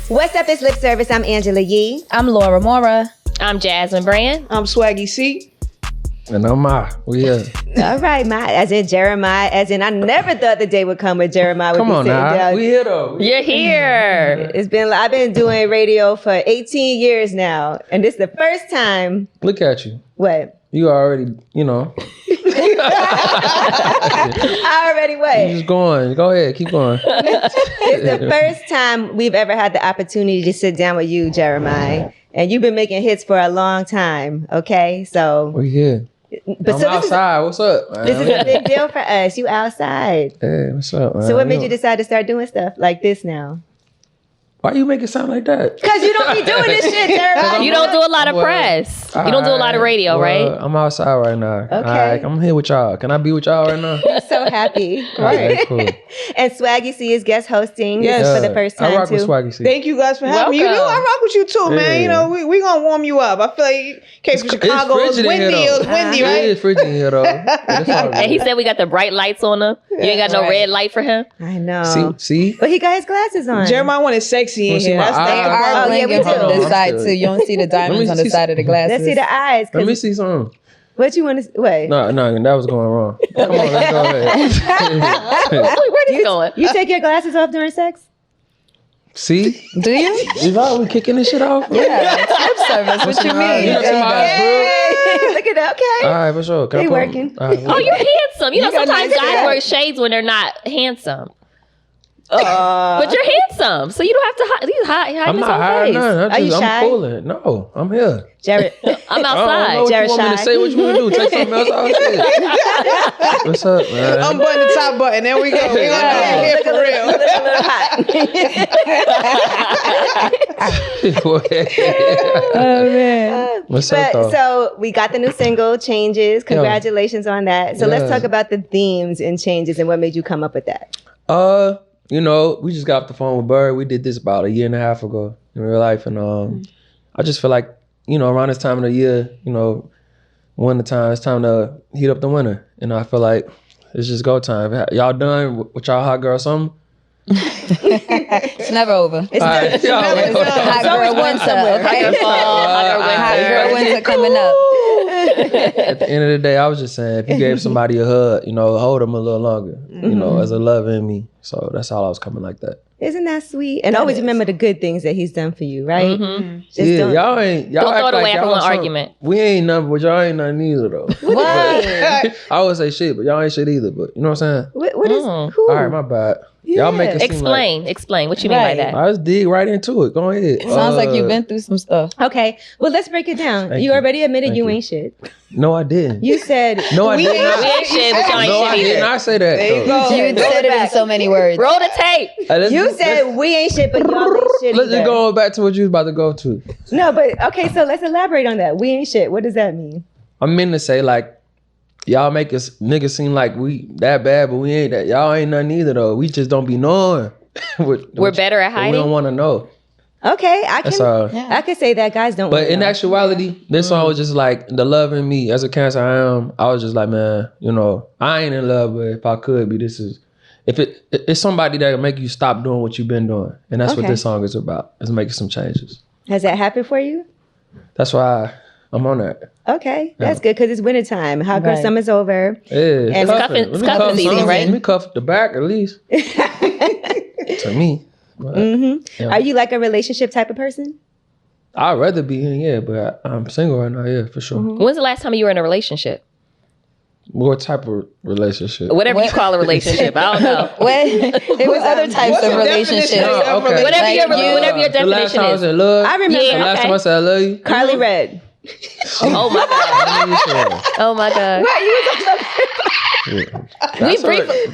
What's up? It's Lip Service. I'm Angela Yee. I'm Mora. I'm Jasmine Brand. I'm Swaggy C. And I'm we here. All right, as in Jeremiah, as in I never thought the day would come where Jeremiah would Come be on sitting now. down. We here though. You're here. I've been doing radio for 18 years now, and this is the first time. Look at you. What? You already, I already wait. You just going. Go ahead. Keep going. It's the first time we've ever had the opportunity to sit down with you, Jeremiah. And you've been making hits for a long time, okay? So We here. but I'm outside. What's up, man? This is a big deal for us. You outside. Hey, what's up, man? So what made you decide to start doing stuff like this now? Why you make it sound like that? Because you don't be doing this shit, Jeremiah. You don't do a lot of press. You don't do a lot of radio, right? I'm outside right now. Okay. All right, I'm here with y'all. Can I be with y'all right now? I'm so happy. Right. Cool. And Swaggy C is guest hosting Yes. for the first time I rock too. with Swaggy C. Thank you guys for having me. You Welcome. know, I rock with you too, man. Yeah. You know, we gonna warm you up. I feel like you came from Chicago. It was frigid in windy. here, It was though. windy, It right? is frigid in here though. It's all And he good. said we got the bright lights on him. You ain't got no red light for him. I know. See? But he got his glasses on. Jeremiah wanted sexy in Wanna see here. my That's eyes? They the are Oh, yeah, we blinking do. from Hold the on, side I'm too. You don't see the diamonds on the see- side of the glasses. Let's see the eyes. Let me see something. What you want to wait? No, that was going wrong. Come on, let's go ahead. Where this going? You take your glasses off during sex? See? Do you? Is we kicking this shit off? Yeah, it's lip service. What you mean? You know, see my eyes, bro? Hey, look at that. Okay. All right, for sure. Can I They put 'em? working. All right, Oh, you're handsome. You know, got sometimes nice guys hair. wear shades when they're not handsome. But you're handsome, so you don't have to hide I'm this not whole hiding face. none. Are you shy? I'm cooling. No, I'm here. Jared. I'm I don't know outside. what Jared you want me shy. to say. What you want to do? Take something else out here. What's up, man? Unbutton the top button. There we go. We gonna Yeah, go here look for a real. little hot. Oh man. What's up, though? So we got the new single, Changes. Congratulations on that. So let's Yeah. talk about the themes in Changes and what made you come up with that. We just got off the phone with Bird. We did this about 1.5 years ago in real life, and I just feel like around this time of the year, winter time, it's time to heat up the winter. I feel like it's just go time. Y'all done with y'all hot girl something? It's never over. It's All right, y'all wait. Hot girl winter, okay? Hot girl winter coming up. At the end of the day, I was just saying, if you gave somebody a hug, hold them a little longer, as a love in me. So that's all I was coming like that. Isn't that sweet? And always remember the good things that he's done for you, right? Just Yeah, don't- y'all ain't. Y'all Don't throw act it away like after y'all one some- argument. We ain't nothing, but y'all ain't nothing either though. What? I would say shit, but y'all ain't shit either. But you know what I'm saying? What is who? All right, my bad. Y'all make it seem like Explain what you mean by Right. that. I just dig right into it. Go ahead. Sounds like you've been through some stuff. Okay, well, let's break it down. Thank You you. already admitted Thank you you. ain't shit. No, I didn't. You said No, I did We not. ain't shit, but y'all No, I ain't shit did either. not say that. There you though. go. You said it in so many words. Roll the tape. you said we ain't shit, but y'all ain't shit Let's just either. go back to what you was about to go to. No, but okay, so let's elaborate on that. We ain't shit. What does that mean? I meant to say like, y'all make us niggas seem like we that bad, but we ain't that. Y'all ain't nothing either though. We just don't be knowing. We're better at We hiding. don't want to know. Okay, That's all. I can say that guys don't. But wanna in know. actuality, this song was just like the love in me. As a Cancer I am, I was just like, man, I ain't in love, but if I could be, it's somebody that will make you stop doing what you've been doing. And that's what Okay. this song is about, is making some changes. Has that happened for you? That's why I'm on that. Okay, that's good because it's wintertime. Hot girl Right. summer's over. Yeah, And cuffing season, some. right? Let me cuff the back at least. To me. But yeah. Are you like a relationship type of person? I'd rather be in, yeah, but I'm single right now, yeah, for sure. When's the last time you were in a relationship? What type of relationship? Whatever you call a relationship. I don't know. What? There was other types What's of the relationships. definition of okay. Whatever Like your you- whatever your The last definition time I was is. in love. I remember Yeah. The last okay. time I said I love you. Carly Red. Oh my god. Oh my god.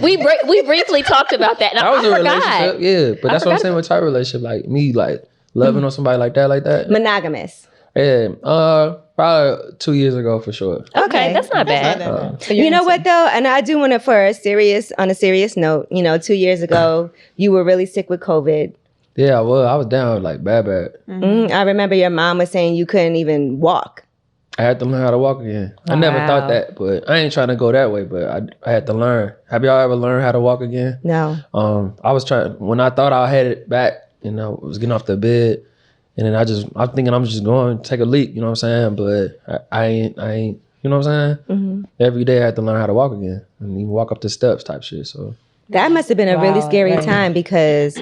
We briefly talked about that. And That was I a forgot. relationship, yeah. But that's what I'm forgot saying with type of relationship, like me, like loving on somebody like that. Monogamous. Yeah, probably 2 years ago for sure. Okay, that's not bad. So You you're know into- what though, and I do want to, on a serious note. 2 years ago, you were really sick with COVID. Yeah, well, I was down like bad. I remember your mom was saying you couldn't even walk. I had to learn how to walk again. I never Wow. thought that, but I ain't trying to go that way. But I had to learn. Have y'all ever learned how to walk again? No. I was trying when I thought I had it back. and I was getting off the bed, and then I'm thinking I'm just going to take a leak, you know what I'm saying? But I ain't, you know what I'm saying? Every day I had to learn how to walk again and even walk up the steps type shit. So that must have been a really scary time because,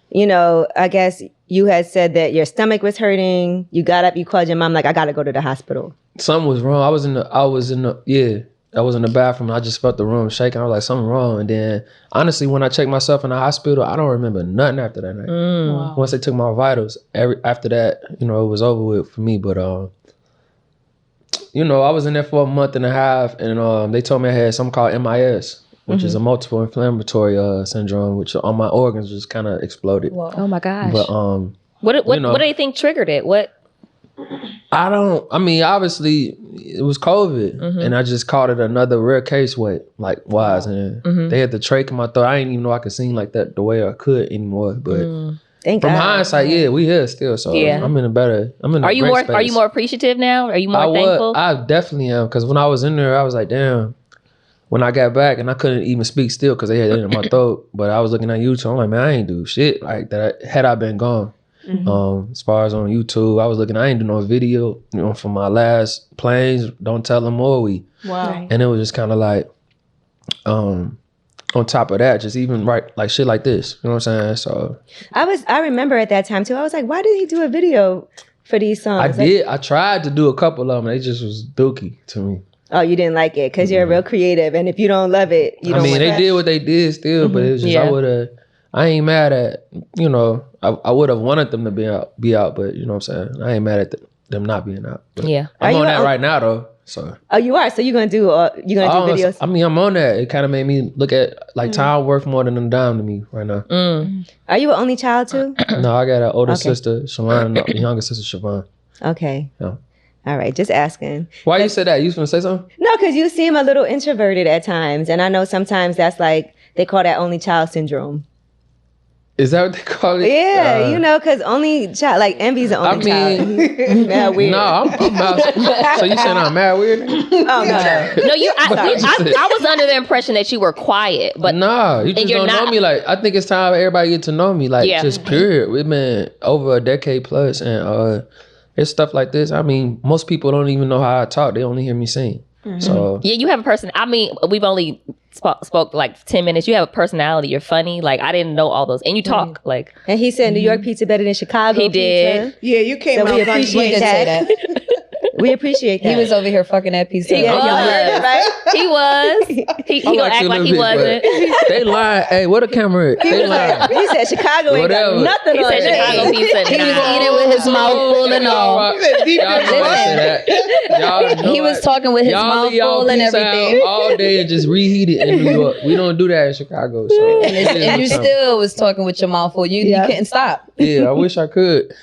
you know, I guess you had said that your stomach was hurting. You got up, you called your mom, like, I got to go to the hospital. Something was wrong. I was in the bathroom. I just felt the room shaking. I was like, something wrong. And then, honestly, when I checked myself in the hospital, I don't remember nothing after that night. Wow. Once they took my vitals, after that, you know, it was over with for me. But, you know, I was in there for a month and a half, and they told me I had something called MIS, which is a multiple inflammatory syndrome, which all my organs just kind of exploded. Whoa. Oh my gosh. But what you know, do they think triggered it? What? Obviously it was COVID, and I just called it another rare case wise, and they had the trach in my throat. I didn't even know I could sing like that the way I could anymore. But Thank from God. hindsight, we here still. So I'm in a Are you great more? Are you space. more appreciative now? Are you more thankful? I definitely am, because when I was in there, I was like, damn. When I got back, and I couldn't even speak still because they had it in my throat. But I was looking at YouTube. I'm like, man, I ain't do shit like that. Had I been gone. As far as on YouTube, I was looking. I ain't do no video, you know, for my last planes. Don't tell them more we. Wow. And it was just kind of like, on top of that, just even like shit like this. You know what I'm saying? So I remember at that time too. I was like, why did he do a video for these songs? I did. I tried to do a couple of them. They just was dookie to me. Oh, you didn't like it because you're real creative, and if you don't love it, you don't. They did what they did still, but it was just I ain't mad at, you know, I would have wanted them to be out, but you know what I'm saying? I ain't mad at them not being out. But I'm on that right now though. So you are. So you're gonna do videos. I mean, I'm on that. It kind of made me look at like time worth more than a dime to me right now. Are you an only child too? No, I got an older sister, Shalon, and a younger sister, Siobhan. Okay. Yeah. All right, just asking. Why you said that? You was gonna say something? No, because you seem a little introverted at times, and I know sometimes that's like they call that only child syndrome. Is that what they call it? Yeah, you know, because only child, like Envy's the only child. Mad weird. No, I'm mad. So you saying I'm mad weird? Oh no. No, I was under the impression that you were quiet, but no, you just don't know me. Like, I think it's time everybody get to know me. Like, just period. We've been over a decade plus, and it's stuff like this. I mean, most people don't even know how I talk. They only hear me sing. So yeah, you have a person. I mean, we've only spoke like 10 minutes. You have a personality. You're funny. Like, I didn't know all those, and you talk like. And he said New York pizza better than Chicago. He did. Yeah, you came out. We appreciate that. We appreciate that. He was over here fucking that pizza. He was, right? He was. He gonna act like he wasn't. They lying. Hey, what a camera? They lying. He said Chicago ain't got nothing He on said it. Chicago pizza. He was eating with his mouth full and all. He was talking with his mouth full and everything. All day and just reheat it in New York. We don't do that in Chicago. So. And you still was talking with your mouth full. You couldn't stop. Yeah, I wish I could.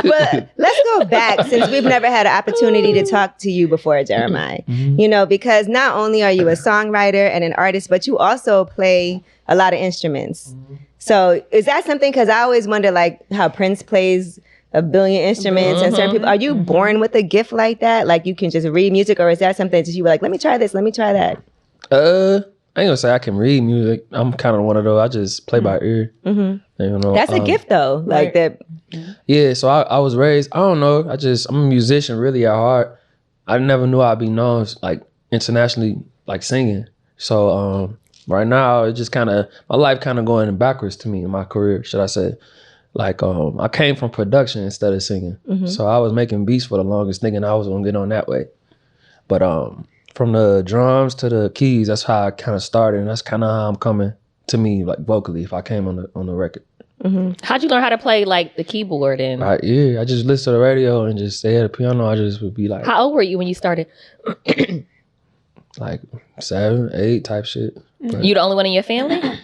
But let's go back, since we've never had an opportunity to talk to you before, Jeremiah. You know, because not only are you a songwriter and an artist, but you also play a lot of instruments. So is that something, because I always wonder like how Prince plays a billion instruments and certain people, are you born with a gift like that? Like you can just read music, or is that something that you were like, let me try this, let me try that? I ain't gonna say I can read music. I'm kind of one of those. I just play by ear. You know, that's a gift though. Like that. Yeah. So I was raised. I don't know. I'm a musician really at heart. I never knew I'd be known like internationally, like singing. So right now it just kind of my life kind of going backwards to me in my career, should I say? Like I came from production instead of singing. So I was making beats for the longest, thinking I was gonna get on that way. But from the drums to the keys, that's how I kind of started, and that's kind of how I'm coming to me, like vocally, if I came on the record. How'd you learn how to play like the keyboard and? I just listen to the radio and just stay at the piano. I just would be like. How old were you when you started? Like 7, 8 type shit. But You the only one in your family?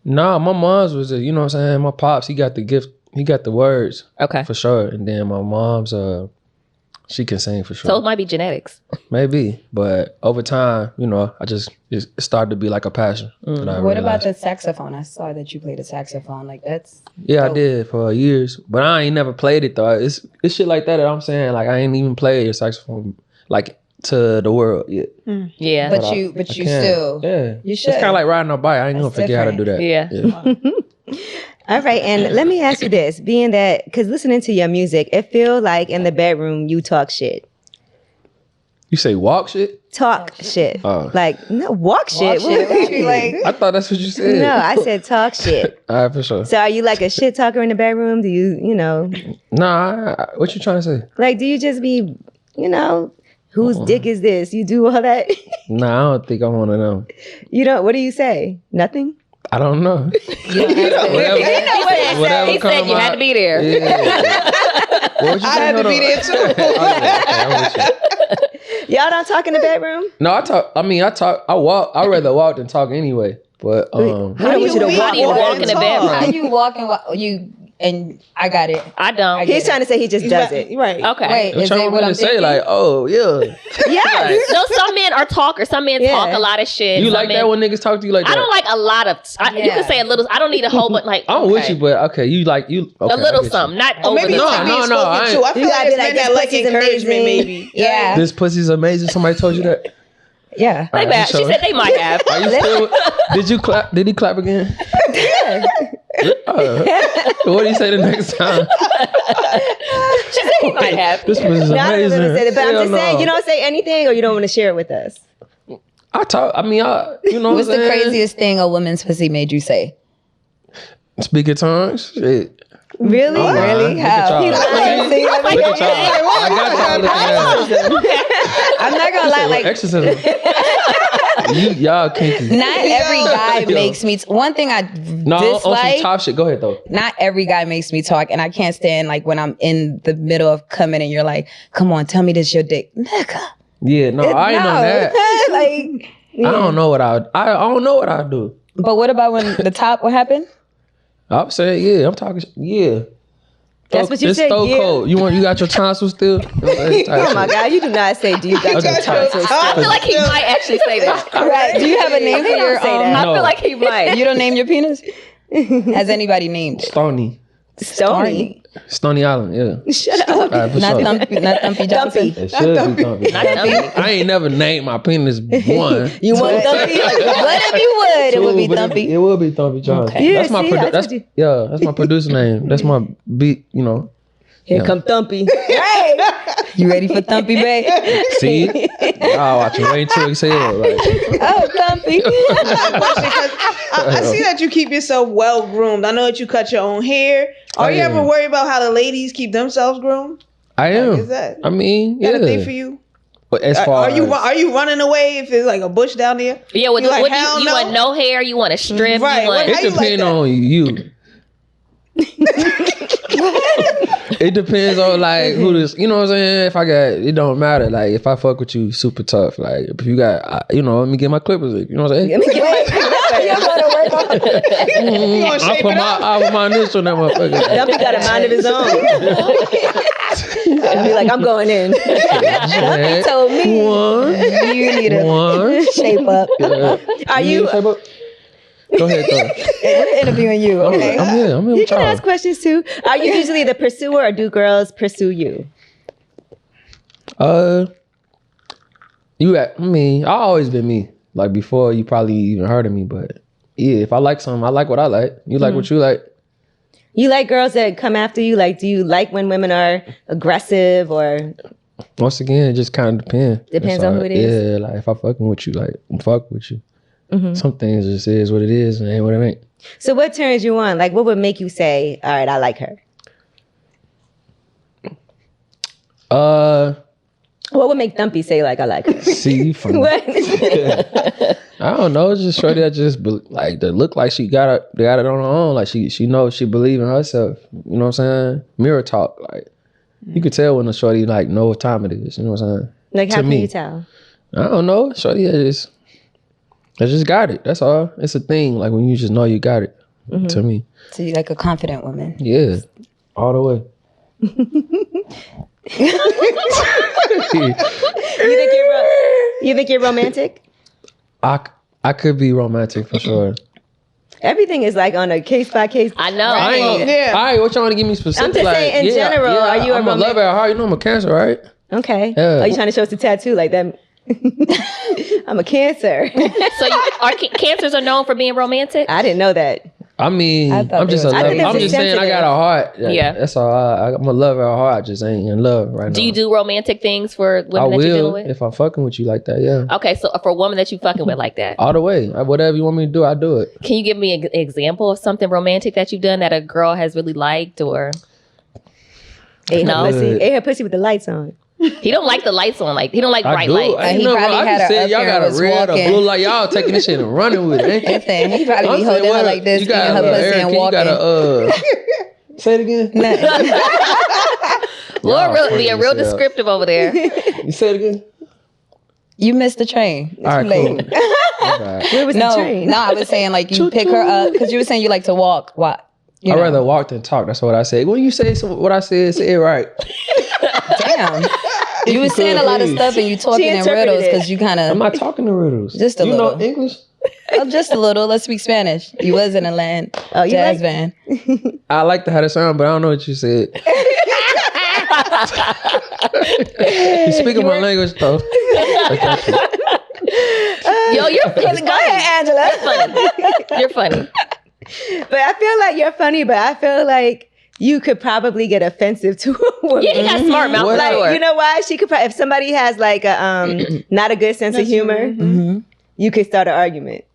nah, my mom's was you know what I'm saying. My pops, he got the gift. He got the words. Okay. For sure. And then my mom's she can sing for sure. So it might be genetics. Maybe, but over time, you know, it started to be like a passion. What about the saxophone? I saw that you played a saxophone. Like that's I did for years, but I ain't never played it though. It's shit like that I'm saying. Like I ain't even played a saxophone like to the world yet. Yeah, but you still you should. You should. It's kind of like riding a bike. I ain't gonna forget how to do that. Yeah. All right, and let me ask you this: being that, because listening to your music, it feel like in the bedroom you talk shit. You say walk shit? Talk shit. Oh. Like, no, walk shit. What would that be like? I thought that's what you said. No, I said talk shit. All right, for sure. So are you like a shit talker in the bedroom? Do you know? Nah, what you trying to say? Like, do you just be, whose dick is this? You do all that? Nah, I don't think I want to know. You don't, what do you say? Nothing? I don't know. Whatever He said you had to be there. Yeah. I had to be there too. Y'all don't talk in the bedroom? No, I talk. I walk. I'd rather walk than talk anyway. But How do you walk in the bedroom? How you walk and I got it. I don't. He's trying to say he just does it. Right. Okay. Wait, I'm is trying it to what I'm say thinking? like, oh yeah. Yes. No, some men are talkers. Some men talk a lot of shit. You Some like men, that when niggas talk to you like that? I don't like a lot of. You can say a little. I don't need a whole bunch. Like I'm with you, but okay, you like you. Okay, a little I get something, you. not over Maybe the No, top. no, being no, spoken I to. ain't- I feel You like gotta it's be like, men this that like pussy's encouragement, amazing. maybe. Yeah. This pussy's amazing. Somebody told you that? Yeah. Like that. She said they might have. Are you still? Did you clap? Did he clap again? Yeah. What do you say the next time? She said they might have. This pussy's No, I don't amazing. know to say that, but I'm Hell just saying, no. you don't say anything or you don't want to share it with us. I talk. I mean, you know What's what I'm the saying? craziest thing a woman's pussy made you say? Speaking tongues. Shit. Really? Oh, nah. Really? Look at How? y'all. He lying. See? Look at y'all. I got y'all. I'm not gonna lie, like Exorcism. Y'all kinky. not every guy makes me. One thing I No, on some dislike. top shit. Go ahead though. Not every guy makes me talk, and I can't stand like when I'm in the middle of coming and you're like, "Come on, tell me this your dick, nigga." Yeah, no, I ain't on that. Like, I don't know what I don't know what I do. but what about when the top? What happened? I'm saying, yeah, I'm talking, yeah. That's what you it's said, Stone yeah. Cold. You got your tonsils still? Oh my God, you do not say, do you got your tonsils? I feel like he might actually say that. Right? Do you have a name for They don't your? say that. I No. feel like he might. You don't name your penis? Has anybody named it? Stony. Stony. Stony Island, yeah. Shut up. All right, for Not sure. Thumpy Johnson. Dumpy. It should be Thumpy. Not Thumpy. I ain't never named my penis one. You want Dumpy? But if you would, it would be But Thumpy. It would be Thumpy Johnson. Okay. Yeah, That's my see, I that's told you. yeah, that's my producer name. That's my beat, you know. Here Yeah. come Thumpy. You ready for Thumpy, babe? See? Y'all watching way too excited. Like, Oh, Thumpy. I see that you keep yourself well groomed. I know that you cut your own hair. Are you yeah. ever worried about how the ladies keep themselves groomed? I am. Is that I mean, that yeah. a thing for you? But as far Are you as, running away if there's like a bush down there? Yeah, well, You like, what hell you no? want no hair, you want a strip, Right, you want how it you like depends that? on you. It depends on like who this, you know what I'm saying? If I got, it don't matter. Like if I fuck with you super tough, like if you got, let me get my clippers, you know what I'm saying? Let me get You gonna I shape put it up? my initial on that motherfucker. Dumpy got a mind of his own. And be like, I'm going in. Yeah. Told me One. you need to One. shape up. Yeah. Are need you? to shape up? Go ahead, though. We're interviewing you, okay? I'm here You with can y'all. ask questions too. Are you usually the pursuer or do girls pursue you? I always been me. Like before you probably even heard of me, but yeah, if I like something, I like what I like. You like what you like. You like girls that come after you? Like, do you like when women are aggressive or? Once again, it just kind of depends. Depends That's on all. who it is. Yeah, like if I fucking with you, like I'm fuck with you. Some things just is what it is and ain't what it ain't. So what turns you on? Like, what would make you say, all right, I like her? What would make Thumpy say, like, I like her? See, you from What? I don't know. It's just shorty that just like that look like she got it on her own. Like she knows she believe in herself. You know what I'm saying? Mirror talk. Like you could tell when a shorty like know what time it is. You know what I'm saying? Like, how To can me. you tell? I don't know. Shorty that just got it. That's all. It's a thing. Like when you just know you got it. To me, So you like a confident woman. yeah, all the way. You think you're romantic? I could be romantic for sure. Everything is like on a case by case. I know. I ain't. Yeah. All right, what y'all want to give me specific? I'm just saying, in general, are you a I'm a lover at heart. You know I'm a Cancer, right? Okay. Yeah. Are you trying to show us a tattoo like that? I'm a Cancer. So cancers are known for being romantic? I didn't know that. I mean, I thought I'm just they a was- I love. think I'm it's just saying I got a heart. Yeah. That's all. I'm a lover at heart. I just ain't in love right now. Do you do romantic things for women I that you're dealing will with? if I'm fucking with you like that. Yeah. Okay, so for a woman that you fucking with like that, All the way. Whatever you want me to do, I do it. can you give me an example of something romantic that you've done that a girl has really liked? Or Ate No. her pussy. Ate her pussy with the lights on. he don't like the lights on, like he don't like I bright do. lights. I He know, probably I had just her said up y'all here got and a was red or walking. blue light. Y'all taking this shit and running with it. Ain't you? Listen, he probably I'm be saying, holding her what? like this, You eating got her pussy Eric, and you walking. gotta say it again. Lord, Y'all being funny real as hell. descriptive over there. You say it again. You missed the train. It's All right, too cool. late. Okay. Where was the No, train? no, I was saying like you pick her up because you were saying you like to walk. What? I'd rather walk than talk. That's what I say. When you say what I said, say it right. Damn. You were saying a lot of stuff and you talking in interpreted riddles it. because you kind I'm of not talking to riddles. Just a you little. know English? just a little. Let's speak Spanish. You was in a land Oh, you jazz like- band. I like to have it sound, but I don't know what you said. You speaking my language though. Yo, you're funny. Go ahead, Angela. You're funny. You're funny. But I feel like you're funny, but I feel like you could probably get offensive to a woman. Yeah, he got a smart mouth. What? for Like, sure. you know why? She could probably, if somebody has like a not a good sense of humor, you could start an argument.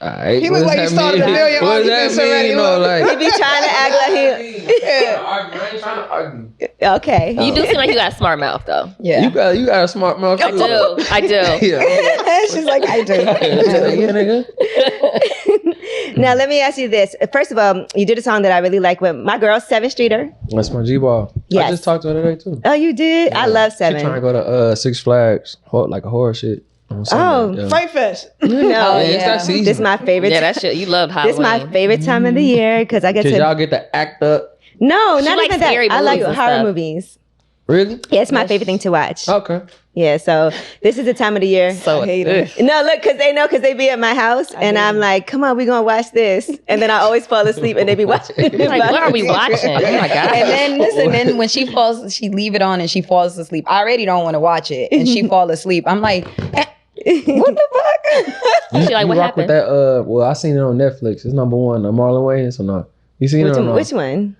Alright, He what look does like he that started mean? a million What does that arguments already, mean? No, look. like He be trying to act like I ain't trying to argue. he okay. You do seem like you got a smart mouth, though. Yeah. You got a smart mouth. I do. I do. Yeah. She's like, I do. Yeah, nigga. Now let me ask you this. First of all, you did a song that I really like with my girl, 7th Streeter. That's my G-ball. Yes. I just talked to her today too. Oh, you did? I love She trying to 7. go to Six Flags, like a horror shit. On Sunday. Oh, yeah. Fight Fest. You know, Oh, Yeah, it's yeah. that season. this is my favorite. Yeah, that shit. You love This is Halloween. my favorite time of the year because I get Cause to. y'all get to act up. No, She not likes even that. scary I like movies and horror stuff. movies. Really? Yeah, it's my favorite thing to watch. Okay. Yeah, so this is the time of the year. So I hate ugh. it. No, look, because they be at my house, and I'm like, come on, we gonna watch this, and then I always fall asleep, and they be watching. it Like, what are we watching? Oh my god. And then listen, then when she falls, she leave it on and she falls asleep. I already don't want to watch it, and she fall asleep. I'm like, what the fuck? She like, You what rock with happened? that? Well, I seen it on Netflix. It's number 1. Marlon Wayans or not? You seen it or not? Which one?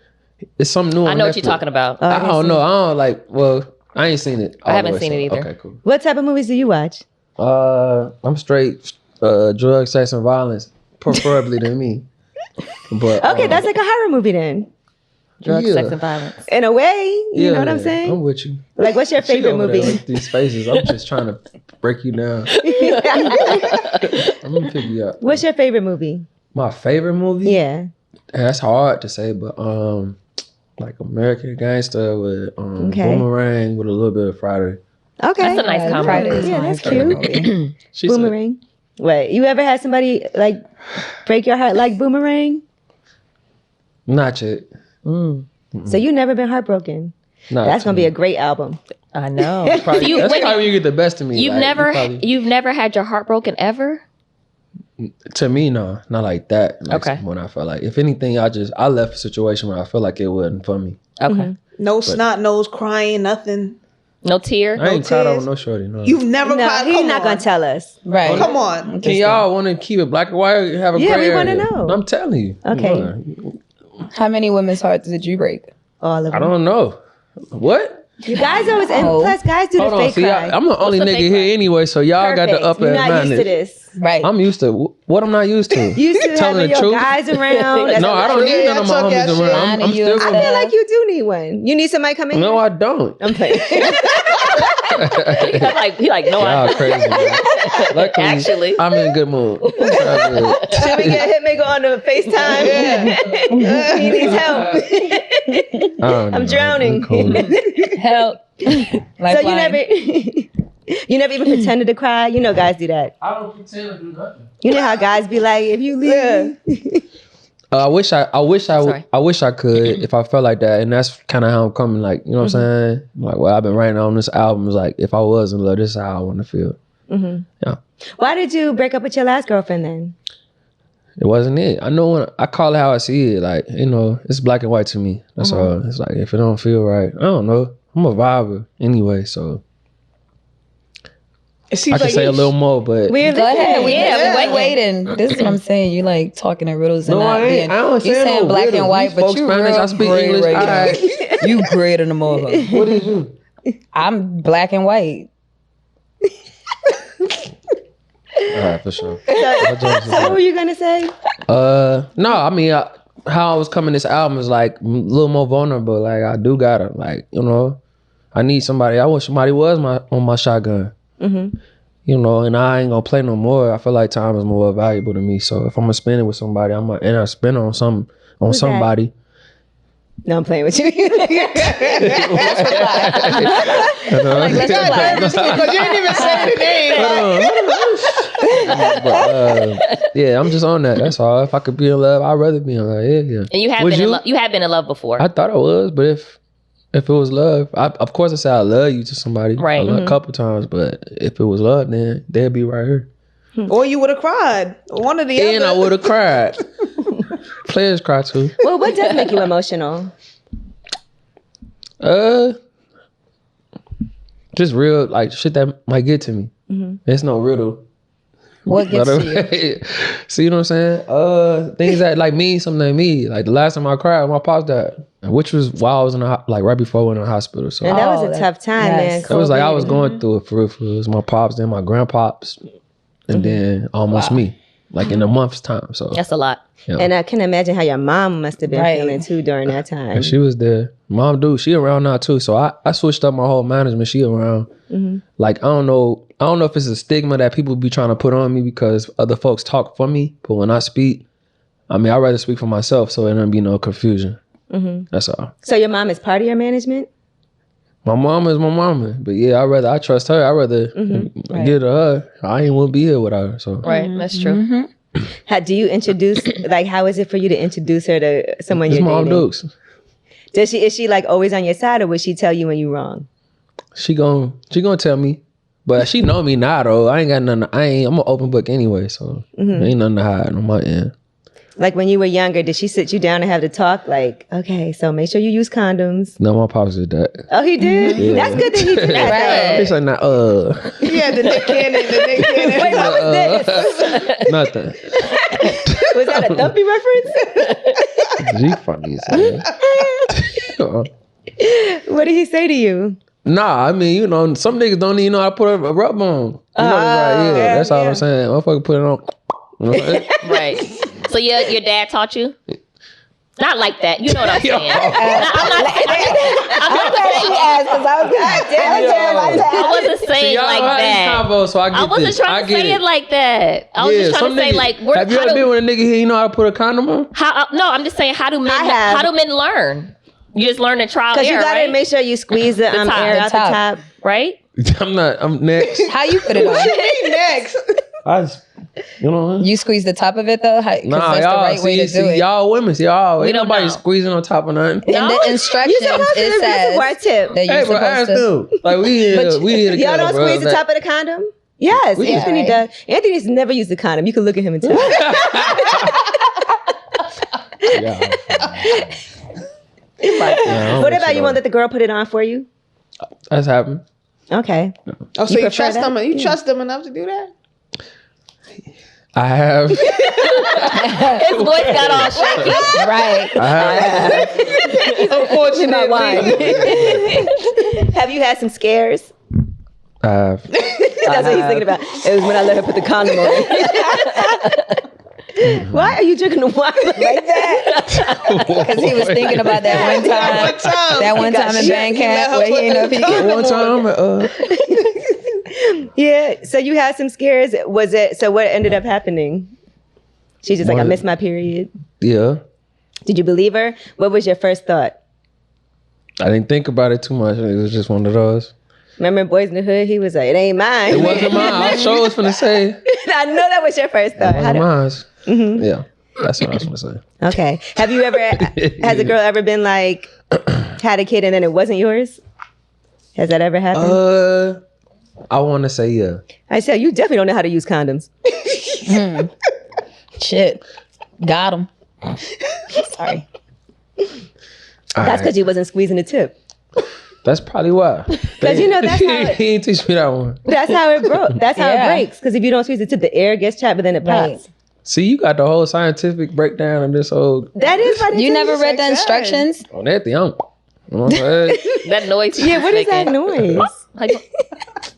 It's something new. I on know Netflix. what you're talking about. I don't know. I don't like. Well, I ain't seen it. I all haven't the way, seen it either. Okay, cool. What type of movies do you watch? I'm straight drug, sex, and violence, preferably than me. But Okay, that's like a horror movie then. Drugs, yeah. sex, and violence. In a way, you know what I'm I'm saying? with you. Like, what's your She favorite over there movie? with these faces. I'm just trying to break you down. I'm gonna pick you up. What's your favorite movie? My favorite movie? Yeah. That's hard to say, but like American Gangster with Okay. Boomerang with a little bit of Friday. Okay. That's a nice combo. Friday is Yeah, my that's favorite cute. movie. She said- Boomerang. Wait, you ever had somebody like break your heart like Boomerang? Not yet. So you never been heartbroken? Not That's gonna be a yet. great album. I know. Probably, You- that's wait, probably when you get the best of me. You've like, never, you've never had your heart broken ever? to me, no, not like that. Like, Okay. When I felt like, if anything, I left a situation where I felt like it wasn't for me. Okay. No snot nose crying, nothing. No tear. I ain't cried tears? over no shorty. No. You've never No, cried. he's Come not on. gonna tell us. Right. Come on. Can y'all want to keep it black and white? Have a Yeah, gray we wanna area? know. I'm telling you. Okay. Yeah. How many women's hearts did you break? All of I them. don't know. What? You guys always, and Oh. plus guys do the Hold on. fake See, cry. I'm the only the nigga fake here cry? anyway, so y'all got the Perfect. upper You're not used to advantage. this. Right. I'm used to what I'm not used to. Used to Telling having the your truth. guys around. That's No, a I don't lot. need none of my talk homies that shit. around. I'm Lying to you. still I gonna. feel like you do need one. You need somebody come in No, here? I don't. I'm playing. He like, no, Y'all crazy, man. Luckily, Actually. I'm in a good mood. I'm good. Should we get Hitmaker on the FaceTime? He needs help. I don't I'm know. drowning. Cool. Help. So you never, you never even pretended to cry. You know, guys do that. I don't pretend to do nothing. You know how guys be like, if you leave, me. I wish I Sorry. could if I felt like that, and that's kind of how I'm coming. Like, you know what I'm saying? Like, well, I've been writing on this album. It's like, if I was in love, this is how I want to feel. Yeah, Why did you break up with your last girlfriend then? it wasn't it. I know when I call it how I see it. Like, you know, it's black and white to me. That's all. It's like if it don't feel right, I don't know. I'm a viber anyway, so It seems I can like say a little more, but We're Go ahead. We listening. waiting. This is what I'm saying. You like talking in riddles and no, not I ain't. being. I don't You say saying no black riddle. and white, You but spoke you Spanish. real I speak great English. right All now. right. You greater than motherfucker. What is you? I'm black and white. All right, for sure. So what were you gonna say? No, I mean, how I was coming this album is like a little more vulnerable. Like I do gotta, like, you know, I need somebody. I wish somebody was on my shotgun. Mm-hmm. You know, and I ain't gonna play no more. I feel like time is more valuable to me. So if I'm gonna spend it with somebody, I'm gonna spend it on somebody. No, I'm playing with you. Like, let's reply. because you didn't even say the name. But, yeah, I'm just on that. That's all. If I could be in love, I'd rather be in love. Yeah. And you have Would been you? in love. You have been in love before. I thought I was, but if it was love, of course I said I love you to somebody, Right. a couple times. But if it was love, then they'd be right here. Or you would have cried. One of the And I other. would have cried. Players cry too. Well, what does make you emotional? Just real like shit that might get to me. It's no riddle. What gets to you? See what I'm saying? Things that like mean something to me. Like the last time I cried, my pops died, which was while I was in like right before I went in the hospital. So And that was Oh, a tough time, yes. man. it was like I COVID. was going through it for real. It was my pops, then my grandpops, and then almost me. Like in a month's time. So That's a lot. yeah. And I can imagine how your mom must have been Right. feeling too during that time. And she was there. Mom, dude, she around now too. So I switched up my whole management. She around. Like I don't know if it's a stigma that people be trying to put on me because other folks talk for me. But when I speak, I mean, I'd rather speak for myself so there don't be no confusion. That's all. So your mom is part of your management? My mama is my mama. But yeah, I trust her. I'd rather get to her. I ain't want to be here without her. So Right. That's true. How do you introduce, like, how is it for you to introduce her to someone it's you're Mom dating? Dukes. Is she like always on your side, or would she tell you when you're wrong? She gonna tell me. But she know me now though. I ain't got nothing. I'm an open book anyway. So there ain't nothing to hide on my end. Like when you were younger, did she sit you down and have the talk? Like, okay, so make sure you use condoms. No, my pops did that. Oh, he did? Yeah. That's good that he did that. Right. though. It's like, Yeah, the Nick Cannon. Wait, what was this? nothing. Was that a Thumpy reference? G funny as hell. What did he say to you? Nah, I mean, you know, some niggas don't even know how to put a rub on. You know, yeah, that's all I'm saying. Motherfucker put it on. You know what I'm saying? Right. So your dad taught you? Not like that. You know what I'm saying. I'm not I wasn't saying Y'all like had this that. combo, so I get I wasn't this. trying to say it like that. I was just trying to say like, have you ever been with a nigga here? You know how to put a condom on? no, I'm just saying how do men learn? You just learn to trial Because you error, gotta right? make sure you squeeze the top, air the out the top. Right? I'm next. How you put it on? Next. I just, you know. You squeeze the top of it though? Because Nah, that's y'all, the right way to do it. y'all women, y'all, ain't don't nobody know. squeezing on top of nothing. In the instructions, You supposed to it do this says is our tip. that you're Hey, but ask supposed to. them. Like we here together, Y'all don't bro. squeeze the top of the condom? Yes, We just- Anthony does. Anthony's never used a condom. You can look at him and tell. What about you want that the girl put it on for you? That's happened. Okay. Oh, so you prefer trust that? them? You trust them enough to do that? I have. His voice got all shaky. Right. I have. Unfortunately. Have you had some scares? I have. That's what he's thinking about. It was when I let her put the condom on. Why are you drinking the wine like that? Because he was thinking about that one time. That one time in Bandcamp where he ain't know if he One time, Yeah. So you had some scares. So what ended up happening? She's just like, I missed my period. yeah. Did you believe her? What was your first thought? I didn't think about it too much. It was just one of those. Remember Boys in the Hood? He was like, it ain't mine. It wasn't mine. I sure was finna say. I know that was your first thought. It wasn't mine. Yeah. That's what I was finna say. Okay. Have you ever, has a girl ever been like, had a kid and then it wasn't yours? Has that ever happened? I want to say yeah. I said, you definitely don't know how to use condoms. Shit. Got him. Sorry. That's because you wasn't squeezing the tip. That's probably why. Because you know that's how he ain't teach me that one. that's how it broke. That's how Yeah. it breaks. Because if you don't squeeze it to the air, it gets trapped, but then it Right. pops. See, you got the whole scientific breakdown of this whole That is what it You is. never read the Like that. instructions? on that thing. You know what I'm saying? That noise. Yeah, what is that making. noise? Like,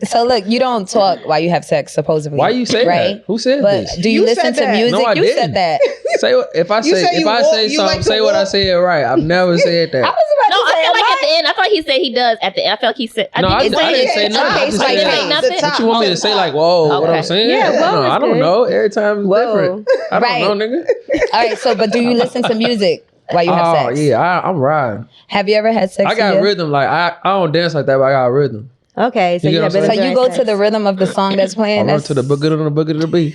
So look, you don't talk while you have sex, supposedly. Why you say right? that? Who said But this? do you You listen said to that. music? No, I you didn't. said that. Say what if I You say say you walk- something, you like to say what I walk. said right. I've never said that. I was about no, to I say, feel like am at the end. I thought he said he does at the end. I felt like he said. No, I think he didn't said say it. nothing. I Okay, just so said you that. ain't nothing? What you want me to say? Like, whoa, what Okay. I'm saying? Yeah, whoa no, is I don't good. know. Every time is Whoa. different. I don't Right. know, nigga. All right, so but do you listen to music while you have Oh sex? yeah, I'm riding. Have you ever had sex? I got with rhythm. Like I don't dance like that, but I got rhythm. Okay, so You you, get have what I'm rhythm So you during go sex. to the rhythm of the song that's I playing. run to the boogie on the boogie to the beat.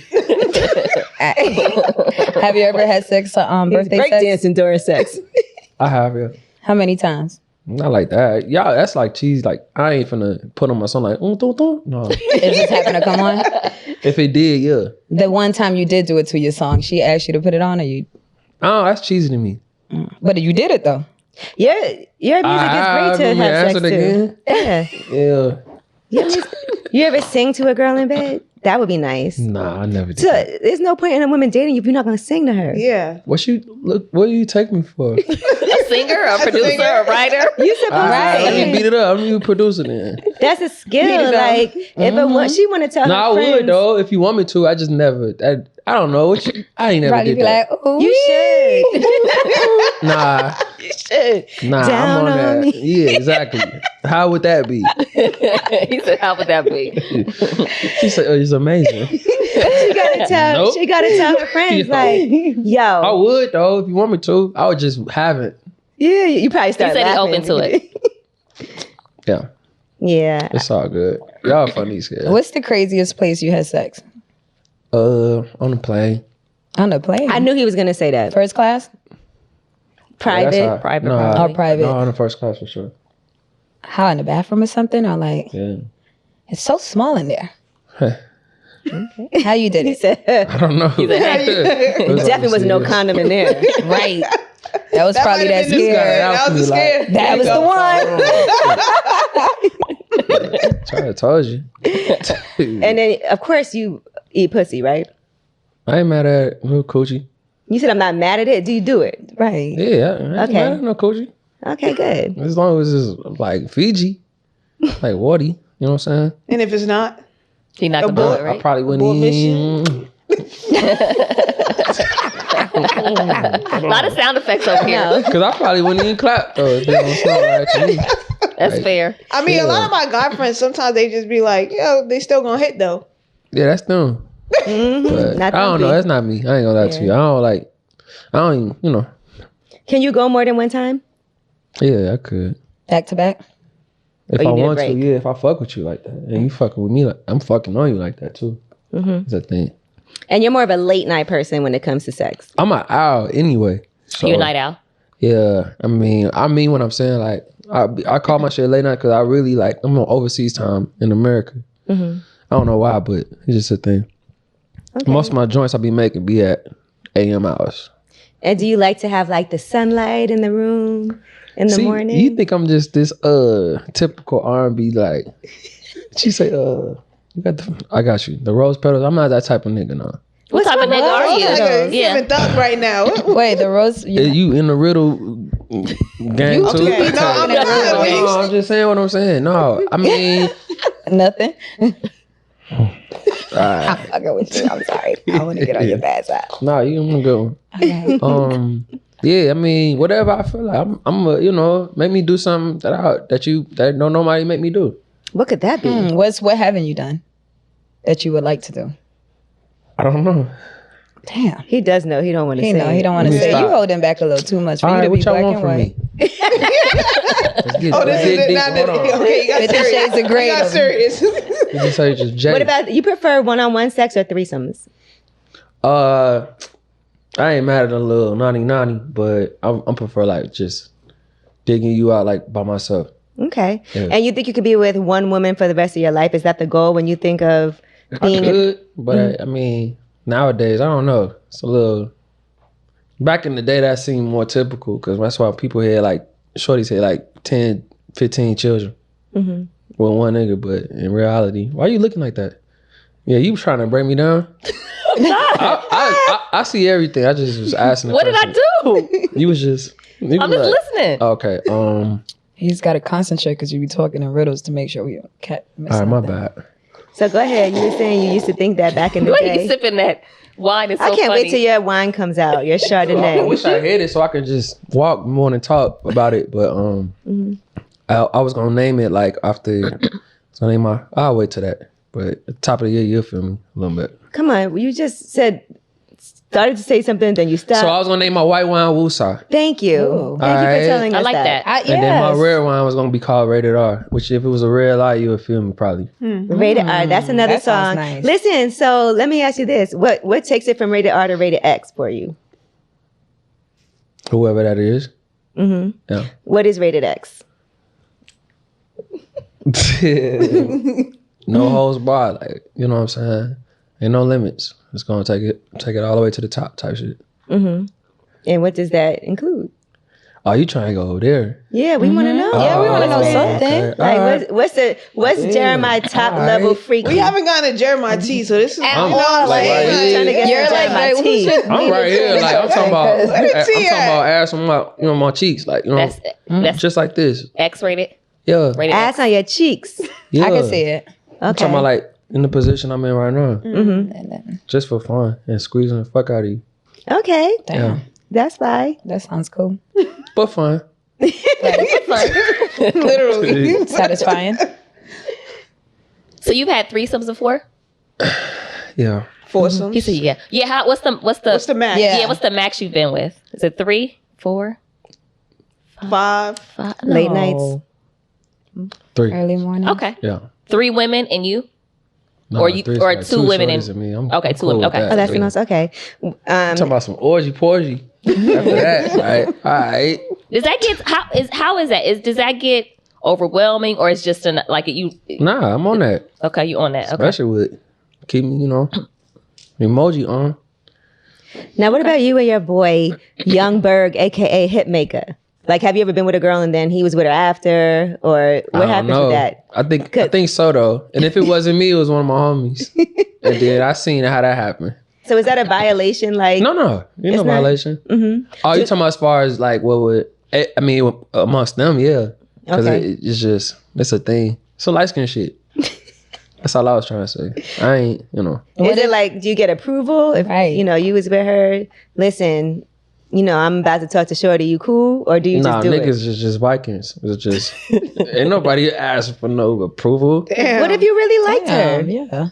Have you ever had sex birthday break sex? dancing during sex. I have, yeah. How many times? Not like that. Y'all, that's like cheese. Like I ain't finna put on my song like dun, dun. No. It just happened to come on. If it did, yeah. The one time you did do it to your song, she asked you to put it on, or you? Oh, that's cheesy to me. But you did it though. Your music is great to let me have sex answer to. it Yeah. Yeah. You ever sing to a girl in bed? That would be nice. Nah, I never did. So that. there's no point in a woman dating you if you're not gonna sing to her. Yeah. What do you take me for? A singer, a producer, singer. a writer. You supposed Right. Let me to beat sing. it up. I'm you producer then. That's a skill. Beat it up. Like if a one, she want to tell No, her I friends, would though. If you want me to, I just never. I don't know. I ain't never Probably did be that. like, ooh, you should. Nah, You should. nah. Down I'm on on that. me. Yeah, exactly. How would that be? He said, "How would that be?" She said, "Oh, it's amazing." She gotta tell. Nope. She gotta tell her friends Yo. like, "Yo, I would though. If you want me to, I would just have it. yeah." You probably start. said he laughing. open to it. Yeah, Yeah. it's all good. Y'all funny as hell. what's the craziest place you had sex? On the plane. On the plane. I knew he was gonna say that. First class. Private. Yeah, that's Private, Nah, probably. Or private. No, on the first class for sure. How, in the bathroom or something? Or like, Yeah. it's so small in there. How you did He it? said, I don't know. "Definitely was no condom in there." Right. That was That probably might have that been the scare. scare. That was the scare. That was the one. Try to told you. And then, of course, you eat pussy, right? I ain't mad at no coochie. You said, "I'm not mad at it." Do you do it? Right. Yeah, I ain't Okay. mad at no coochie. Okay, good. As long as it's like Fiji, like water. You know what I'm saying? And if it's not, He not gonna do it, I right? probably wouldn't Abort even. A lot of sound effects over here. Because I probably wouldn't even clap though. If it don't sound right to me. That's Like, fair. I mean, a lot of my guy friends sometimes they just be like, "Yo, they still gonna hit though." Yeah, that's them. But Not I don't know. Thumpy. That's not me. I ain't gonna lie to you. I don't even, you know. Can you go more than one time? Yeah, I could. Back to back. If Oh, you I need a want to, break. yeah. If I fuck with you like that, and you fucking with me, like I'm fucking on you like that too. It's a thing. And you're more of a late night person when it comes to sex. I'm an owl anyway. So, You a night owl. Yeah, I mean when I'm saying like I call my shit late night because I really like I'm on overseas time in America. I don't know why, but it's just a thing. Okay. Most of my joints I be making be at AM hours. And do you like to have like the sunlight in the room in the See, morning? you think I'm just this typical R&B like? She say you got I got you the rose petals. I'm not that type of nigga, no. What type of nigga are Oh, like a you? human thug right now. Wait, the rose. You in the riddle gang too? Okay, no, I'm not. When you No, I'm just saying what I'm saying. No, I mean, Nothing. alright. Okay, with you. I'm sorry. I want to get on your bad side. Nah, you I'm good. Okay. Yeah, I mean, whatever I feel like, I'm you know, make me do something that don't nobody make me do. What could that be? What haven't you done that you would like to do? I don't know. Damn. He does know. He don't want to He say. know he don't want to Let me say. stop. You holding back a little too much for All you right, to be what y'all black want and from white. me? Let's get Oh, this dig is it. deep. Now Hold on. okay, you got 50 serious. Shades of Grey You got of- serious. You just say just Jay. What about you? Prefer one-on-one sex or threesomes? I ain't mad at a little naughty, but I'm prefer like just digging you out like by myself. Okay. Yeah. And you think you could be with one woman for the rest of your life? Is that the goal when you think of I being? could, but I mean, nowadays I don't know. It's a little. Back in the day, that seemed more typical because that's why people had like shorties had like 10, 15 children with one nigga, but in reality, why you looking like that? Yeah, you trying to bring me down? I see everything. I just was asking. What did I do? You was just. I'm just listening. Okay. He's got to concentrate because you be talking in riddles to make sure we can't miss All right, my nothing. bad. So go ahead. You were saying you used to think that back in the Why you day. sipping that wine? It's so I can't funny. wait till your wine comes out. Your I Chardonnay. wish I had it so I could just walk more and talk about it, but I was gonna name it like after. So name my. I'll wait till that. But at the top of the year, you'll feel me a little bit. Come on. You just started to say something, then you stopped. So I was gonna name my white wine Wusa. Thank you. Ooh. Thank you for Alright. telling us I like that. And then my red wine was gonna be called Rated R, which if it was a red light, you would feel me probably. Rated R. That's another that sounds song. nice. Listen, so let me ask you this. What takes it from Rated R to Rated X for you? Whoever that is. Yeah. What is Rated X? No holds barred, like, you know what I'm saying? Ain't no limits. It's gonna take it all the way to the top type shit. And what does that include? Oh, you trying to go over there? Yeah, we want to know. Yeah, we want to know Oh, something. okay. Like, Alright. what's Jeremiah top level freaky? We haven't gotten to Jeremiah T, so this is I'm like, like right here. trying to get You're some like, Jeremiah who T. should I'm right here, like I'm talking about. Let me I'm see talking that. about ass on my, my cheeks, like That's just like this. X-rated. Yeah, Rated Ass X. on your cheeks. yeah. I can see it. I'm talking about like in the position I'm in right now, And then, just for fun and squeezing the fuck out of you. Okay, damn, Yeah, that's fine. that sounds cool. but fun. Literally satisfying. So you've had threesomes before? Yeah. foursomes. He said, yeah. Yeah. What's the What's the max? Yeah. Yeah. What's the max you've been with? Is it 3, 4, 5. 5? Late No. nights. 3. Early morning. Okay. Yeah. 3 women and you? No, Or you- 3's or like 2 women shorties and- me. I'm Okay, 2 women. with Okay. that. Oh, that's Yeah. nice. Okay. I'm talking about some orgy. After that, right? All right. Does that get how is that? Does that get overwhelming or it's just like you? Nah, I'm on that. Okay, you on that? Okay. Especially with keeping, emoji on. Now, what about you and your boy, Young Berg, aka Hitmaker? Like, have you ever been with a girl and then he was with her after, or what I don't happened know. with that? I think so though. And if it wasn't me, it was one of my homies. And then I seen how that happened. So is that a violation? Like, No, you It's no not- violation. Oh, you talking about as far as like what would? I mean, amongst them, yeah. Because Okay. it's a thing. It's a light skin shit. That's all I was trying to say. I ain't, is it like, do you get approval if Right. you was with her? Listen, I'm about to talk to Shorty. You cool, or do you Nah, just do niggas it? is just Vikings. It's just ain't nobody asked for no approval. Damn. What if you really liked her? Yeah.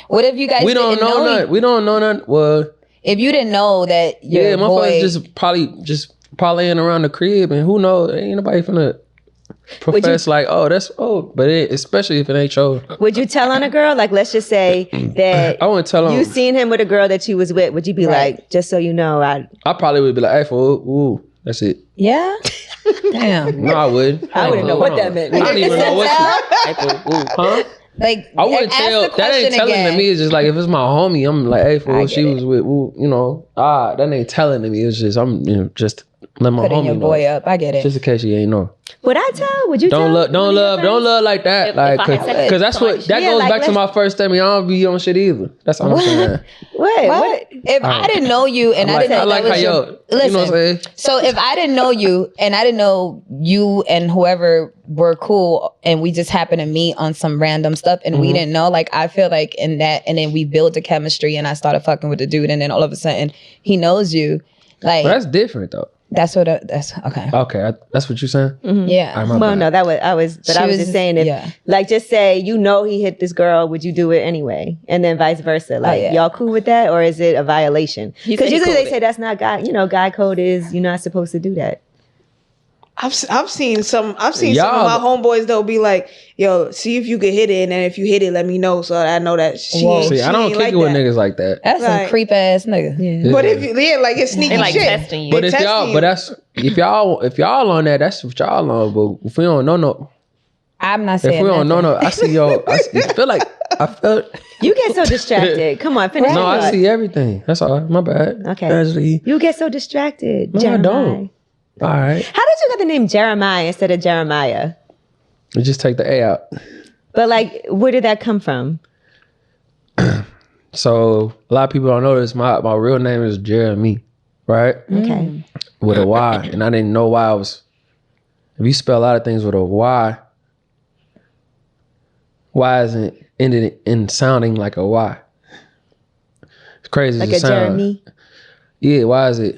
What if you guys We don't didn't know nothing. We don't know nothing. Well, If you didn't know that your yeah, boy motherfuckers just probably just parlaying around the crib, and who knows? Ain't nobody finna profess like, but especially if it ain't your. Would you tell on a girl? Like, let's just say that I wouldn't tell them. you seen him with a girl that you was with. Would you be Right. like, just so you know, I probably would be like, hey, fool, ooh, that's it. Yeah. Damn. No, I would. I wouldn't know what that meant. I don't even know what you. Huh? Like I wouldn't ask tell. the That ain't question telling again. to me. It's just like if it's my homie, I'm like, hey, fool, I she get was with, that ain't telling to me. It's just I'm just let my Putting homie your know. boy up. I get it. Just in case you ain't know. Would I tell? Would you Don't tell? love, don't love like that. If Like, I had sex with because that's what somebody- that Yeah, goes like, back to my first statement. I don't be on shit either. That's all I'm saying. What? If I didn't know you and I didn't know I like that how was yo, your, listen. you know what I'm saying? So if I didn't know you and I didn't know you and whoever were cool and we just happened to meet on some random stuff and we didn't know, like I feel like in that, and then we built a chemistry and I started fucking with the dude and then all of a sudden he knows you, like But that's different though. that's what that's okay. Okay, that's what you're saying. Yeah. All right, my Well, bad. no, that was I was, but She I was was- just saying, if yeah. like just say he hit this girl, would you do it anyway, and then vice versa? Like yeah. y'all cool with that, or is it a violation? He Because said he usually cool they with say it. that's not guy. Guy code is you're not supposed to do that. I've seen some of Y'all- my homeboys they'll be like, yo, see if you can hit it, and then if you hit it, let me know so I know that she. Whoa. She See, I don't ain't kick like it with that. niggas like that. That's some Like- creep ass nigga. Yeah. But if like it's sneaky They like shit. testing you. But if testing y'all, you. but that's if y'all on that, that's what y'all on. But if we don't know no, I'm not saying if we don't know nothing. no, I see y'all. I feel like I felt. You get so distracted. Come on, finish. No, your I thought. see everything. That's all. My bad. Okay. Angela Yee. You get so distracted. No, I Jeremiah. don't. All right. How did you get the name Jeremiah instead of Jeremiah? We just take the A out. But like, where did that come from? So a lot of people don't know this. My real name is Jeremih, right? Okay. With a Y. And I didn't know why I was. If you spell a lot of things with a Y isn't ended in sounding like a Y. It's crazy. Like as it a sound. Jeremy? Yeah, why is it?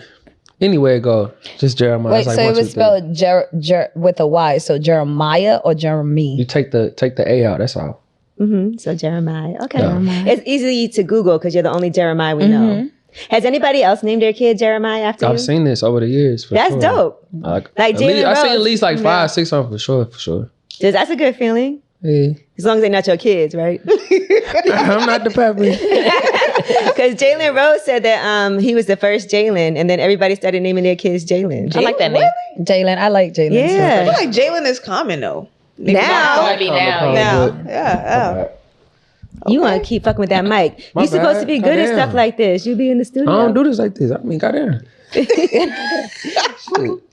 Anyway, it go. Just Jeremiah. Wait, It's like so 1, it 2, was 3. spelled with a Y. So Jeremiah or You Jeremy? take the A out, that's all. So Jeremiah. Okay. Yeah. It's easy to Google because you're the only Jeremiah we know. Has anybody else named their kid Jeremiah after you? I've seen this over the years. For That's sure. dope. Like Like at least, Jalen I seen at Rose. least like 5, 6 of them for sure. That's a good feeling. Yeah. As long as they're not your kids, right? I'm not the pepper. Because Jalen Rose said that he was the first Jalen, and then everybody started naming their kids Jalen. I like that name. Jalen. I like Jalen. I Yeah. feel like Jalen is common though. Now, Maybe now. Now, yeah. you want to keep fucking with that mic. My You're supposed bad. to be good at Goddamn. stuff like this. You be in the studio. I don't do this like this. I mean, goddamn.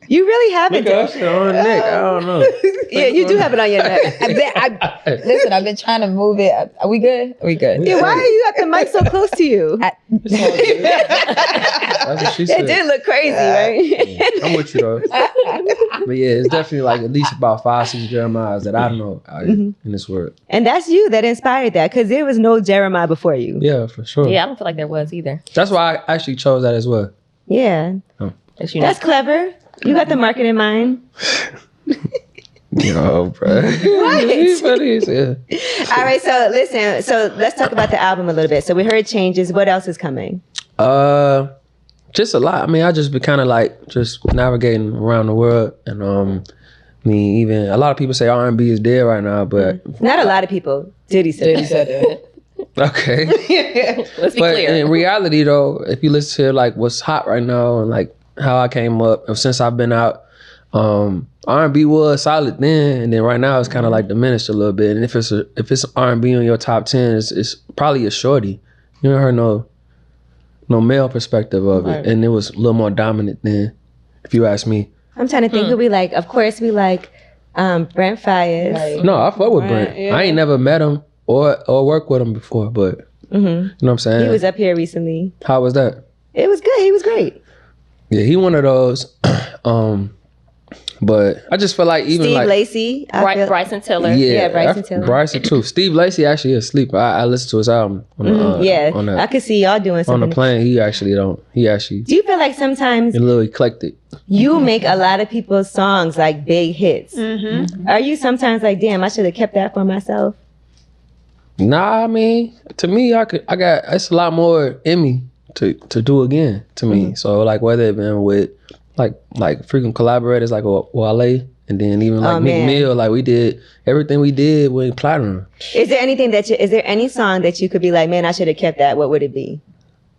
You really haven't. Nigga, that shit on the neck. I don't know. Yeah, you do have it on your neck. Listen, I've been trying to move it. Are we good? Are we good? Yeah, why are you got the mic so close to you? That's what she said. It did look crazy, right? I'm with you though. But yeah, it's definitely like at least about 5, 6 Jeremiahs that I know out here in this world. And that's you that inspired that, because there was no Jeremiah before you. Yeah, for sure. Yeah, I don't feel like there was either. That's why I actually chose that as well. Yeah. As you know. That's clever. You got the market in mind. Yo, bro. Right. Funny as hell. All right, so listen. So let's talk about the album a little bit. So we heard Changes. What else is coming? Just a lot. I mean, I just been kind of like just navigating around the world, and I mean, even a lot of people say R&B is dead right now, but Not a lot of people. Diddy said that. okay. Let's be But clear. in reality, though, if you listen to like what's hot right now and like how I came up and since I've been out, R&B was solid then, and then right now it's kind of like diminished a little bit. And if it's R&B on your top 10, it's probably a shorty. You ain't heard no male perspective of it, and it was a little more dominant then, if you ask me. I'm trying to think who we like. Of course, we like Brent Fayez. Right. No, I fuck with Brent. yeah. I ain't never met him or worked with him before, but you know what I'm saying? He was up here recently. How was that? It was good. He was great. Yeah, he one of those. But I just feel like even Steve like Lacy. I feel- Bryson Tiller. Yeah, Bryson Tiller. Bryson too. Steve Lacy actually asleep. I listened to his album on the, Yeah, on I the, could see y'all doing on something. the plane. He actually Do you feel like sometimes a little eclectic. you make a lot of people's songs like big hits? Are you sometimes like, damn, I should have kept that for myself? Nah, I mean, to me, it's a lot more in me to do again to me. So like whether it been with like frequent collaborators like Wale, and then even like Meek man. Mill, like we did everything we did with platinum. Is there anything is there any song that you could be like, man, I should have kept that? What would it be?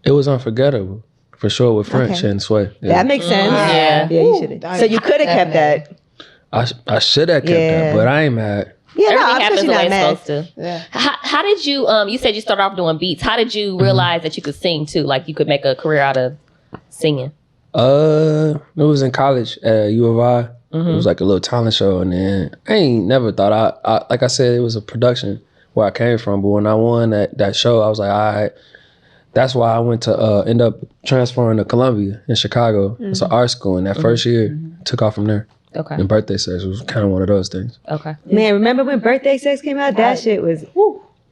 It was unforgettable for sure with French Okay. and Sway. Yeah. That makes sense. Yeah. Yeah, you should have. So you could have kept that. I should have kept Yeah. that, but I ain't mad. Yeah, no, Everything of course happens the you're way not it's mad. supposed to. How did you, you said you started off doing beats. How did you realize that you could sing too? Like you could make a career out of singing? It was in college at U of I. It was like a little talent show, and then I ain't never thought I like I said, it was a production where I came from. But when I won that show, I was like, all right. That's why I went to end up transferring to Columbia in Chicago. It's an art school, and that first year took off from there. Okay. And Birthday Sex was kind of one of those things. Okay. Man, remember when Birthday Sex came out? That shit was.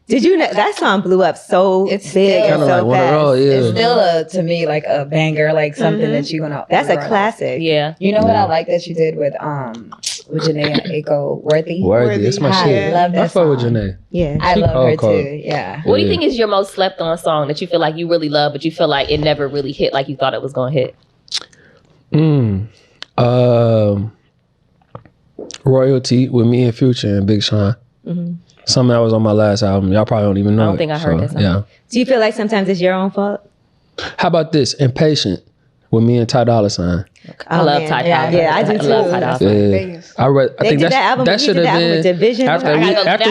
Did you know that song blew up so It's big still- and Kind of so like one of fast? those, yeah. It's still to me like a banger, like something that you're gonna. That's a remember. classic. Yeah. You know what I like that you did with Janae Aiko Worthy. Worthy, it's my I shit. love that I fuck with song. Janae. Yeah. I She love her cold. too. Yeah. What do you Yeah. think is your most slept on song that you feel like you really love, but you feel like it never really hit like you thought it was going to hit? Royalty with me and Future and Big Sean. Something that was on my last album. Y'all probably don't even know. I don't think I heard that song. Yeah. Do you feel like sometimes it's your own fault? How about this? Impatient with me and Ty Dolla $ign. I love man. Ty Dolla Yeah, $ign. yeah, I do too. love Ty Dolla $ign. Yeah. Vegas. I They think did that album. that You should did have that album been with Division. after I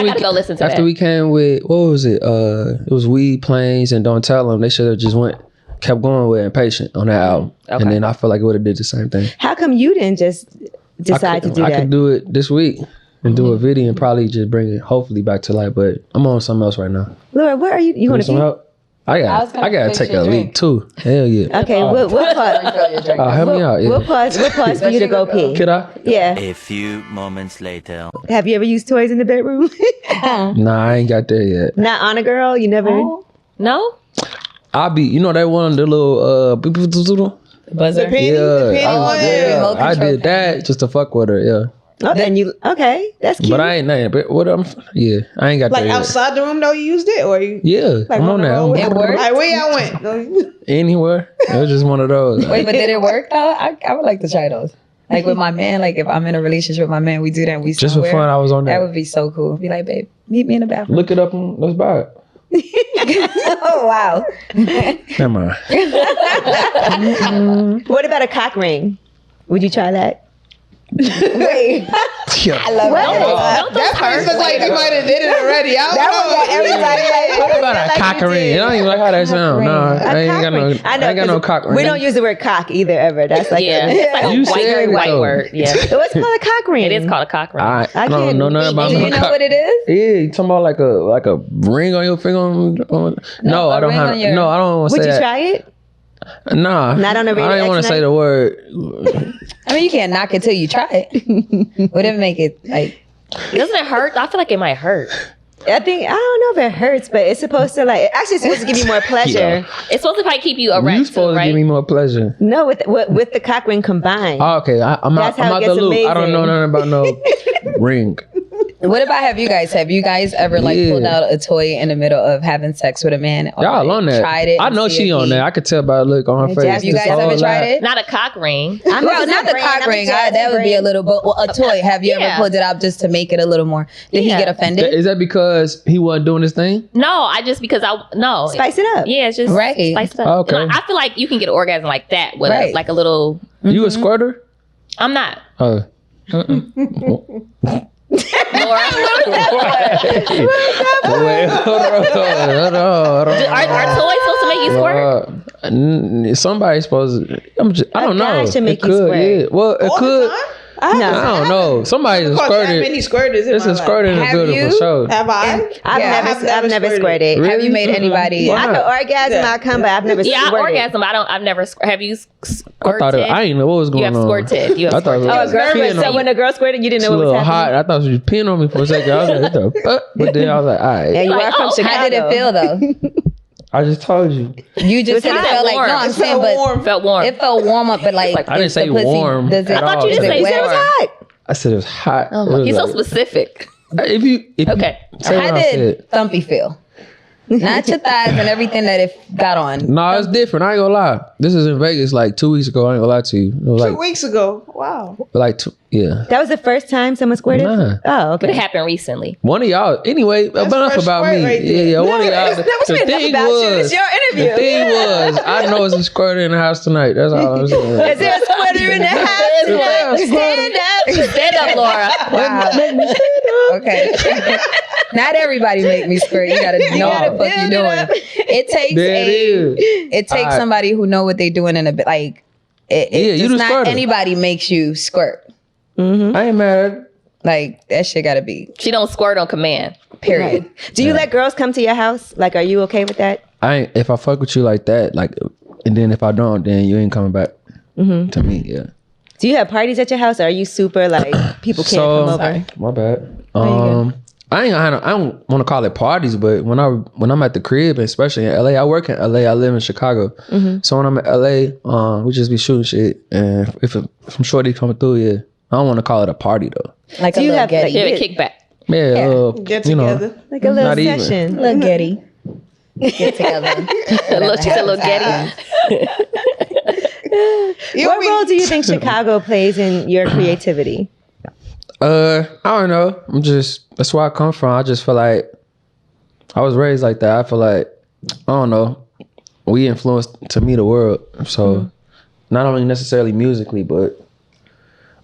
we gotta go listen to after that. we came with what was it? It was Weed Planes and Don't Tell Them. They should have just went kept going with Impatient on that album. Okay. And then I feel like it would have did the same thing. How come you didn't just decide to do I that? could do it this week and do a video and probably just bring it hopefully back to life. But I'm on something else right now. Laura, where are you? You Need want to some pee? help? I gotta take a leak too. Hell yeah. Okay, we'll pause. Help me out. Yeah. We'll pause for you to go pee. Could I? Yeah. A few moments later. Have you ever used toys in the bedroom? Nah, I ain't got there yet. Not on a girl? You never? No? I be, you know, that one, the little Buzzer. The penny one. Remote I control did that just to fuck with her. Yeah. Oh, then you okay? That's cute. But I ain't nothing. But what I'm, yeah, I ain't got Like that yet. outside the room though, you used it, or you? Yeah, Like I'm on on the that. road? It worked? Like where y'all went? Anywhere. It was just one of those. Wait, but did it work though? I would like to try those. Like with my man, like if I'm in a relationship with my man, we do that. And we Just for somewhere. fun, I was on That that. would be so cool. Be like, babe, meet me in the bathroom. Look it up and let's buy it. Oh wow. Never mind. What about a cock ring? Would you try that? Wait. Yeah. I love Don't those That hurt? face looks like you might have did it already. I don't know. everybody like, What about a cock ring? I don't even like how that sound. No, I ain't got no. I ain't got no cock ring. We don't use the word cock either ever. That's like Yeah, a, it's like You a said it, white though. word. Yeah, what's called a cock ring? it is called a cock ring. I I don't can't know nothing about do no you know cock. what it is? Yeah, you talking about like a ring on your finger? No, a I don't ring have. on your- No, I don't want to Would say you that. try it? Nah, Not on a I radio didn't want to X say night? the word. I mean, you can't knock it till you try it. Would it make it like? Doesn't it hurt? I feel like it might hurt. I don't know if it hurts, but it's supposed to actually it's supposed to give you more pleasure. Yeah. It's supposed to probably keep you erect, You too, supposed to right? give me more pleasure. No, with the cock ring combined. Oh, okay, I'm That's out. how I'm it out the gets loop. I don't know amazing. nothing about no ring. What about have you guys ever like Yeah. pulled out a toy in the middle of having sex with a man? Or, Y'all like, on that? Tried it. I and know see she if on he- that. I could tell by the look on her face. Jasmine, You guys Just ever all tried that. it? Not a cock ring. Well, not the cock ring. That would be a little, but a toy. Have you ever Yeah. pulled it out just to make it a little more? Did he Yeah. get offended? Is that because he wasn't doing his thing? No, I just because no. Spice it up. Yeah, it's just Right. spice it up. Okay. I feel like you can get an orgasm like that with Right. like a little. You a squirter? I'm not. Oh. Laura. Wait, hold on. Are toys supposed to make you squirt? Somebody's supposed to. I don't A guy know. should make it you could, squirt. yeah. Well, it All could. the time? I don't know. Somebody's Caught that many squirted. squirters in It's my a squirt in the Have building you? for sure. Have I? I've never squirted. Really? Have you made anybody? Why I not? could orgasm, I come, but I've never Yeah, I squirted. orgasm. But I've never. Have you I squirted? thought I didn't know what was going You have on. squirted. You have I thought it squirted. was Oh, a girl. peeing So on when me. a girl squirted, you didn't It's know a what was little happening. hot. I thought she was peeing on me for a second. I was like, what the fuck? But then I was like, all right. Yeah, you Like, are from oh, Chicago. How did it feel though? I just told you. You just said it hot. felt like Warm. no. I'm It saying, but Felt warm. it felt warm up, but like I didn't is say the pussy- warm Does it, at all. you is just it said You said it was wet? hot. I said it was hot. Oh, It was he's so like- specific. If you Okay. say How what I did said. Thumpy feel? Not your thighs and everything that it got on. No, it's different. I ain't gonna lie. This is in Vegas like 2 weeks ago. I ain't gonna lie to you. It was 2 like, weeks ago. Wow. yeah. That was the first time someone squirted? Nah. Oh, But it okay. happened recently. One of y'all. Anyway, enough fresh about squirt me. right there. Yeah, one of y'all. It's not The enough thing about you. It's was, your interview. the thing was, I know it's a squirter in the house tonight. That's all I'm saying. Is there a squirter in the house? Yeah, Stand up. Stand up, Laura. Wow. Okay. Not everybody make me squirt. You gotta know gotta what the fuck you build it doing. It takes There it is. it takes Alright. somebody who know what they doing in a bit. Like it Yeah, you just the not squirter. anybody makes you squirt. I ain't mad. Like that shit gotta be She don't squirt on command. period. Do you let girls come to your house? Like, are you okay with that? If I fuck with you like that, like, and then if I don't, then you ain't coming back to me. Yeah. Do you have parties at your house? Or are you super like people can't come over? My bad. I don't want to call it parties, but when I'm at the crib, especially in LA, I work in LA. I live in Chicago, so when I'm in LA, we just be shooting shit. And if some shorty coming through, yeah, I don't want to call it a party though. Like Do a you little have, getty. Yeah, Yeah. a kickback. Yeah, Get you know, together. Like a little Not even. session. little getty. Get together. She said, "Little Getty." What role do you think Chicago plays in your creativity? I don't know. That's where I come from. I just feel like I was raised like that. I feel like, I don't know, we influenced to me the world. So not only necessarily musically, but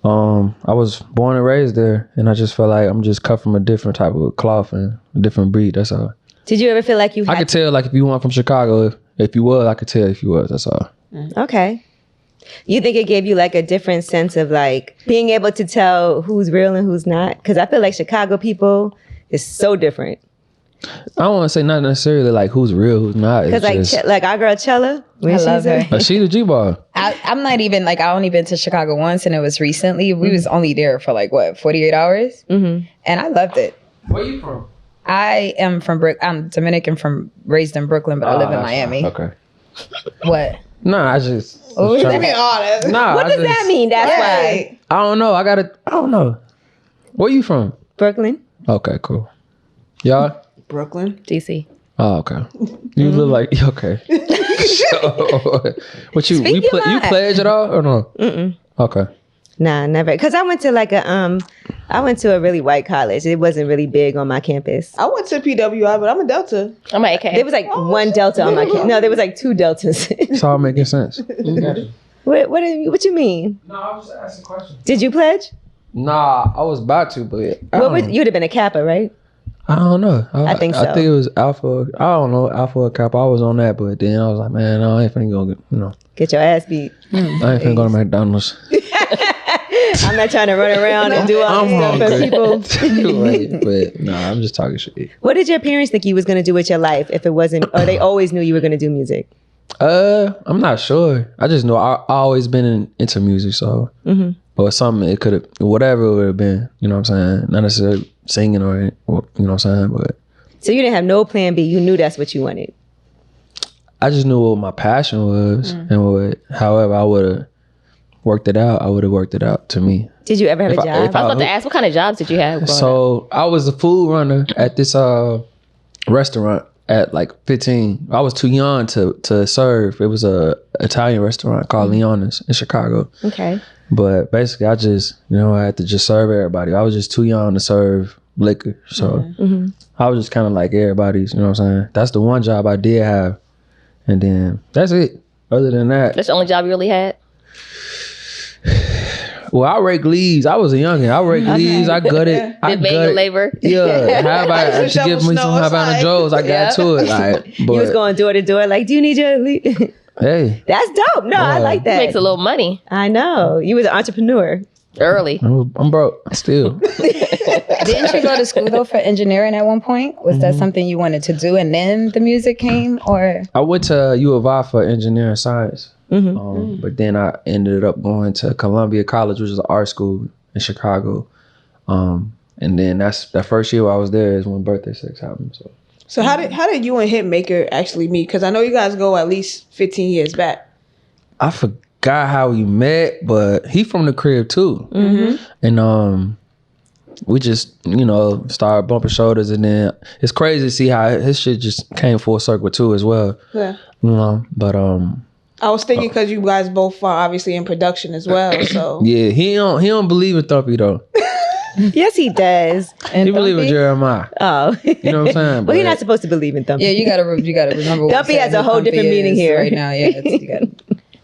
I was born and raised there, and I just feel like I'm just cut from a different type of cloth and a different breed. That's all. Did you ever feel like you I had could tell, like, if you weren't from Chicago, If you was, I could tell if you was. That's all. Okay. You think it gave you like a different sense of like being able to tell who's real and who's not? Because I feel like Chicago people is so different. I don't want to say not necessarily like who's real, who's not. Because like our girl Chella, when I she's love her. She the G-ball. I'm not even like, I only been to Chicago once, and it was recently. We was only there for like what, 48 hours, and I loved it. Where you from? I am from I'm Dominican, raised in Brooklyn, but I live in Miami. Okay. What? Nah, I just. Oh, was what trying is to- Honest. Nah, what I does just- that mean? That's why. I don't know. I don't know. Where you from? Brooklyn. Okay, cool. Y'all? Brooklyn. DC. Oh, okay. You look like okay. So, what you Speak your you mind. pledge at all or no? Mm-mm. Okay. Nah, never. Because I went to like I went to a really white college. It wasn't really big on my campus. I went to PWI, but I'm a Delta. I'm an AK. There was like one Delta on my campus. No, there was like two Deltas. It's all making sense. What you mean? No, I was just asking questions. Did you pledge? Nah, I was about to, but You'd have been a Kappa, right? I don't know. I think so. I think it was Alpha. I don't know, Alpha or Kappa. I was on that, but then I was like, man, no, I ain't finna go. Get your ass beat. I ain't finna go to McDonald's. I'm not trying to run around and do all this stuff for people. Right, but nah, I'm just talking shit. What did your parents think you was gonna do with your life if it wasn't, or they always knew you were gonna do music? I'm not sure. I just know I always been into music, so or something. It could have whatever it would have been. You know what I'm saying? Not necessarily singing or you know what I'm saying, but So you didn't have no plan B. You knew that's what you wanted. I just knew what my passion was, and however I would have worked it out, I would have worked it out to me. Did you ever have a job? I was about to ask, what kind of jobs did you have? growing up? So I was a food runner at this restaurant at like 15. I was too young to serve. It was a Italian restaurant called Leona's in Chicago. Okay. But basically, I just, I had to just serve everybody. I was just too young to serve liquor. So I was just kind of like everybody's, you know what I'm saying? That's the one job I did have. And then that's it. Other than that. That's the only job you really had? Well, I rake leaves. I was a youngin'. I rake leaves. I gutted. I Did manual labor? Yeah. How about I to used to give me shovel some snow Havana outside. Joe's? I got to it. Like, You was but going door to door, like, do you need your leave? hey, That's dope. No, I like that. Makes a little money I know. You was an entrepreneur. early. I'm broke still. Didn't you go to school though for engineering at one point? Was that something you wanted to do, and then the music came, or? I went to U of I for engineering science. But then I ended up going to Columbia College, which is an art school in Chicago. And then that's the first year I was there is when Birthday Sex happened. So how did you and Hitmaker actually meet? Because I know you guys go at least 15 years back. I forgot how we met, but he from the crib too. And we just, started bumping shoulders, and then it's crazy to see how his shit just came full circle too as well. Yeah. But I was thinking because you guys both are obviously in production as well. So yeah, he don't believe in Thumpy though. Yes, he does. And He believe in Thumpy? Jeremiah. Oh. You know what I'm saying? Well, you're But- not supposed to believe in Thumpy. Yeah, you gotta remember. what Thumpy we said has a who whole Thumpy different meaning is here. right now. Yeah, you gotta.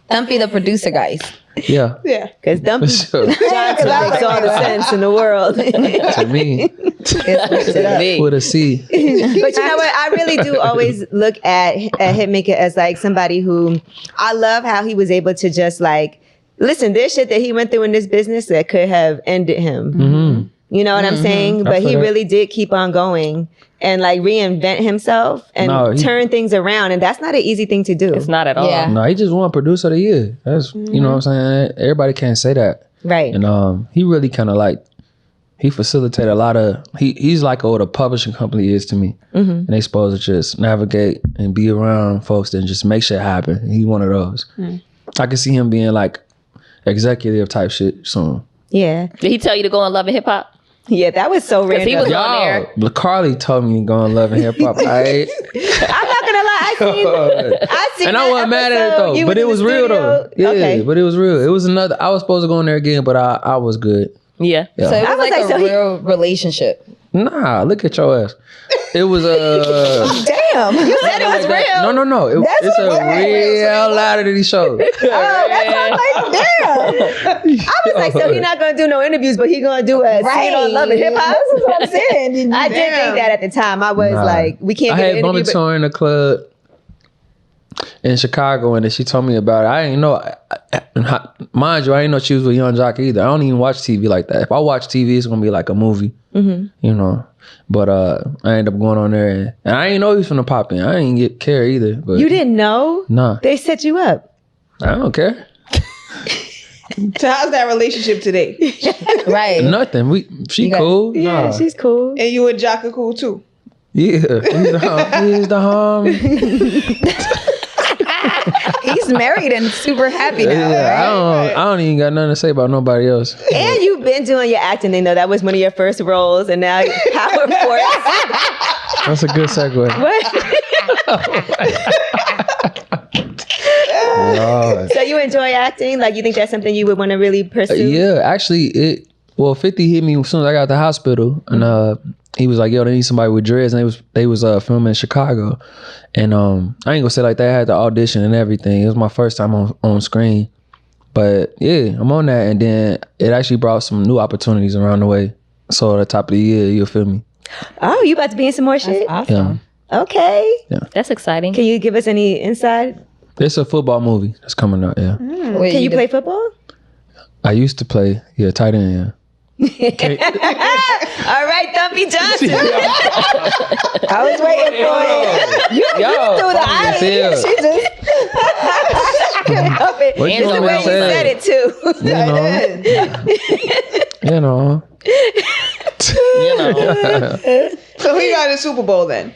Thumpy, the producer, guys. Yeah. yeah. Because For Thumpy sure. Johnson makes all the sense in the world. To me, with a C. But you know what? I really do always look at Hitmaker as like somebody who I love how he was able to just like, listen, there's shit that he went through in this business that could have ended him. You know what I'm saying? But he feel that. really did keep on going and like reinvent himself and turn things around. And that's not an easy thing to do. It's not at all. Yeah. No, he just won producer of the year. That's you know what I'm saying. Everybody can't say that. Right. And he really kind of like he facilitated a lot of. He's like what a publishing company is to me. And they supposed to just navigate and be around folks and just make shit happen. He one of those. I can see him being like executive type shit soon. Yeah. Did he tell you to go on Love and Hip Hop? Yeah, that was so random. he was on Y'all, there. Carly told me to go on Love and Hip Hop. I'm not gonna lie, I seen And I that wasn't mad at it episode. though. You But was it in was the real though. studio? Yeah, Okay. but it was real. It was another. I was supposed to go in there again, but I was good. Yeah. Yeah. So it was I was like, like, a so he- real relationship. Nah, look at your ass. It was Damn, you said it was real. No. It's a real lot of these shows. I was like, so he not gonna do no interviews, but he gonna do a scene on Love and Hip Hop. That's what I'm saying. I did think that at the time. I was like, we can't I get an had interview. bumped But tour in the club. in Chicago, and then she told me about it. I didn't know. Mind you, I didn't know she was with Young Jock either. I don't even watch TV like that. If I watch TV, it's gonna be like a movie, you know. But I ended up going on there, and I didn't know he was finna pop in. I didn't care either. But You didn't know? Nah. They set you up. I don't care. So how's that relationship today? Right. Nothing. She cool. Yeah, Nah. she's cool. And you and Jock are cool too. Yeah. He's the hum. He's married and super happy now. Yeah, I don't even got nothing to say about nobody else. And you've been doing your acting thing though. That was one of your first roles, and now Power Force. That's a good segue. What? Lord. So you enjoy acting? Like you think that's something you would want to really pursue? Yeah, actually, 50 hit me as soon as I got to the hospital, and he was like, "Yo, they need somebody with dreads," and they was filming in Chicago, and I ain't gonna say like they had the audition and everything. It was my first time on screen, but yeah, I'm on that, and then it actually brought some new opportunities around the way. So at the top of the year, you'll feel me. Oh, you about to be in some more shit? Awesome. Okay. That's exciting. Can you give us any insight? It's a football movie that's coming out. Yeah, Wait, Can you play football? I used to play tight end. Yeah. All right, Thumpy Johnson. I was waiting for it. You threw the eye. She just couldn't help it. What you It's the want me way to you say? said it too. You know. So who you got in the Super Bowl then?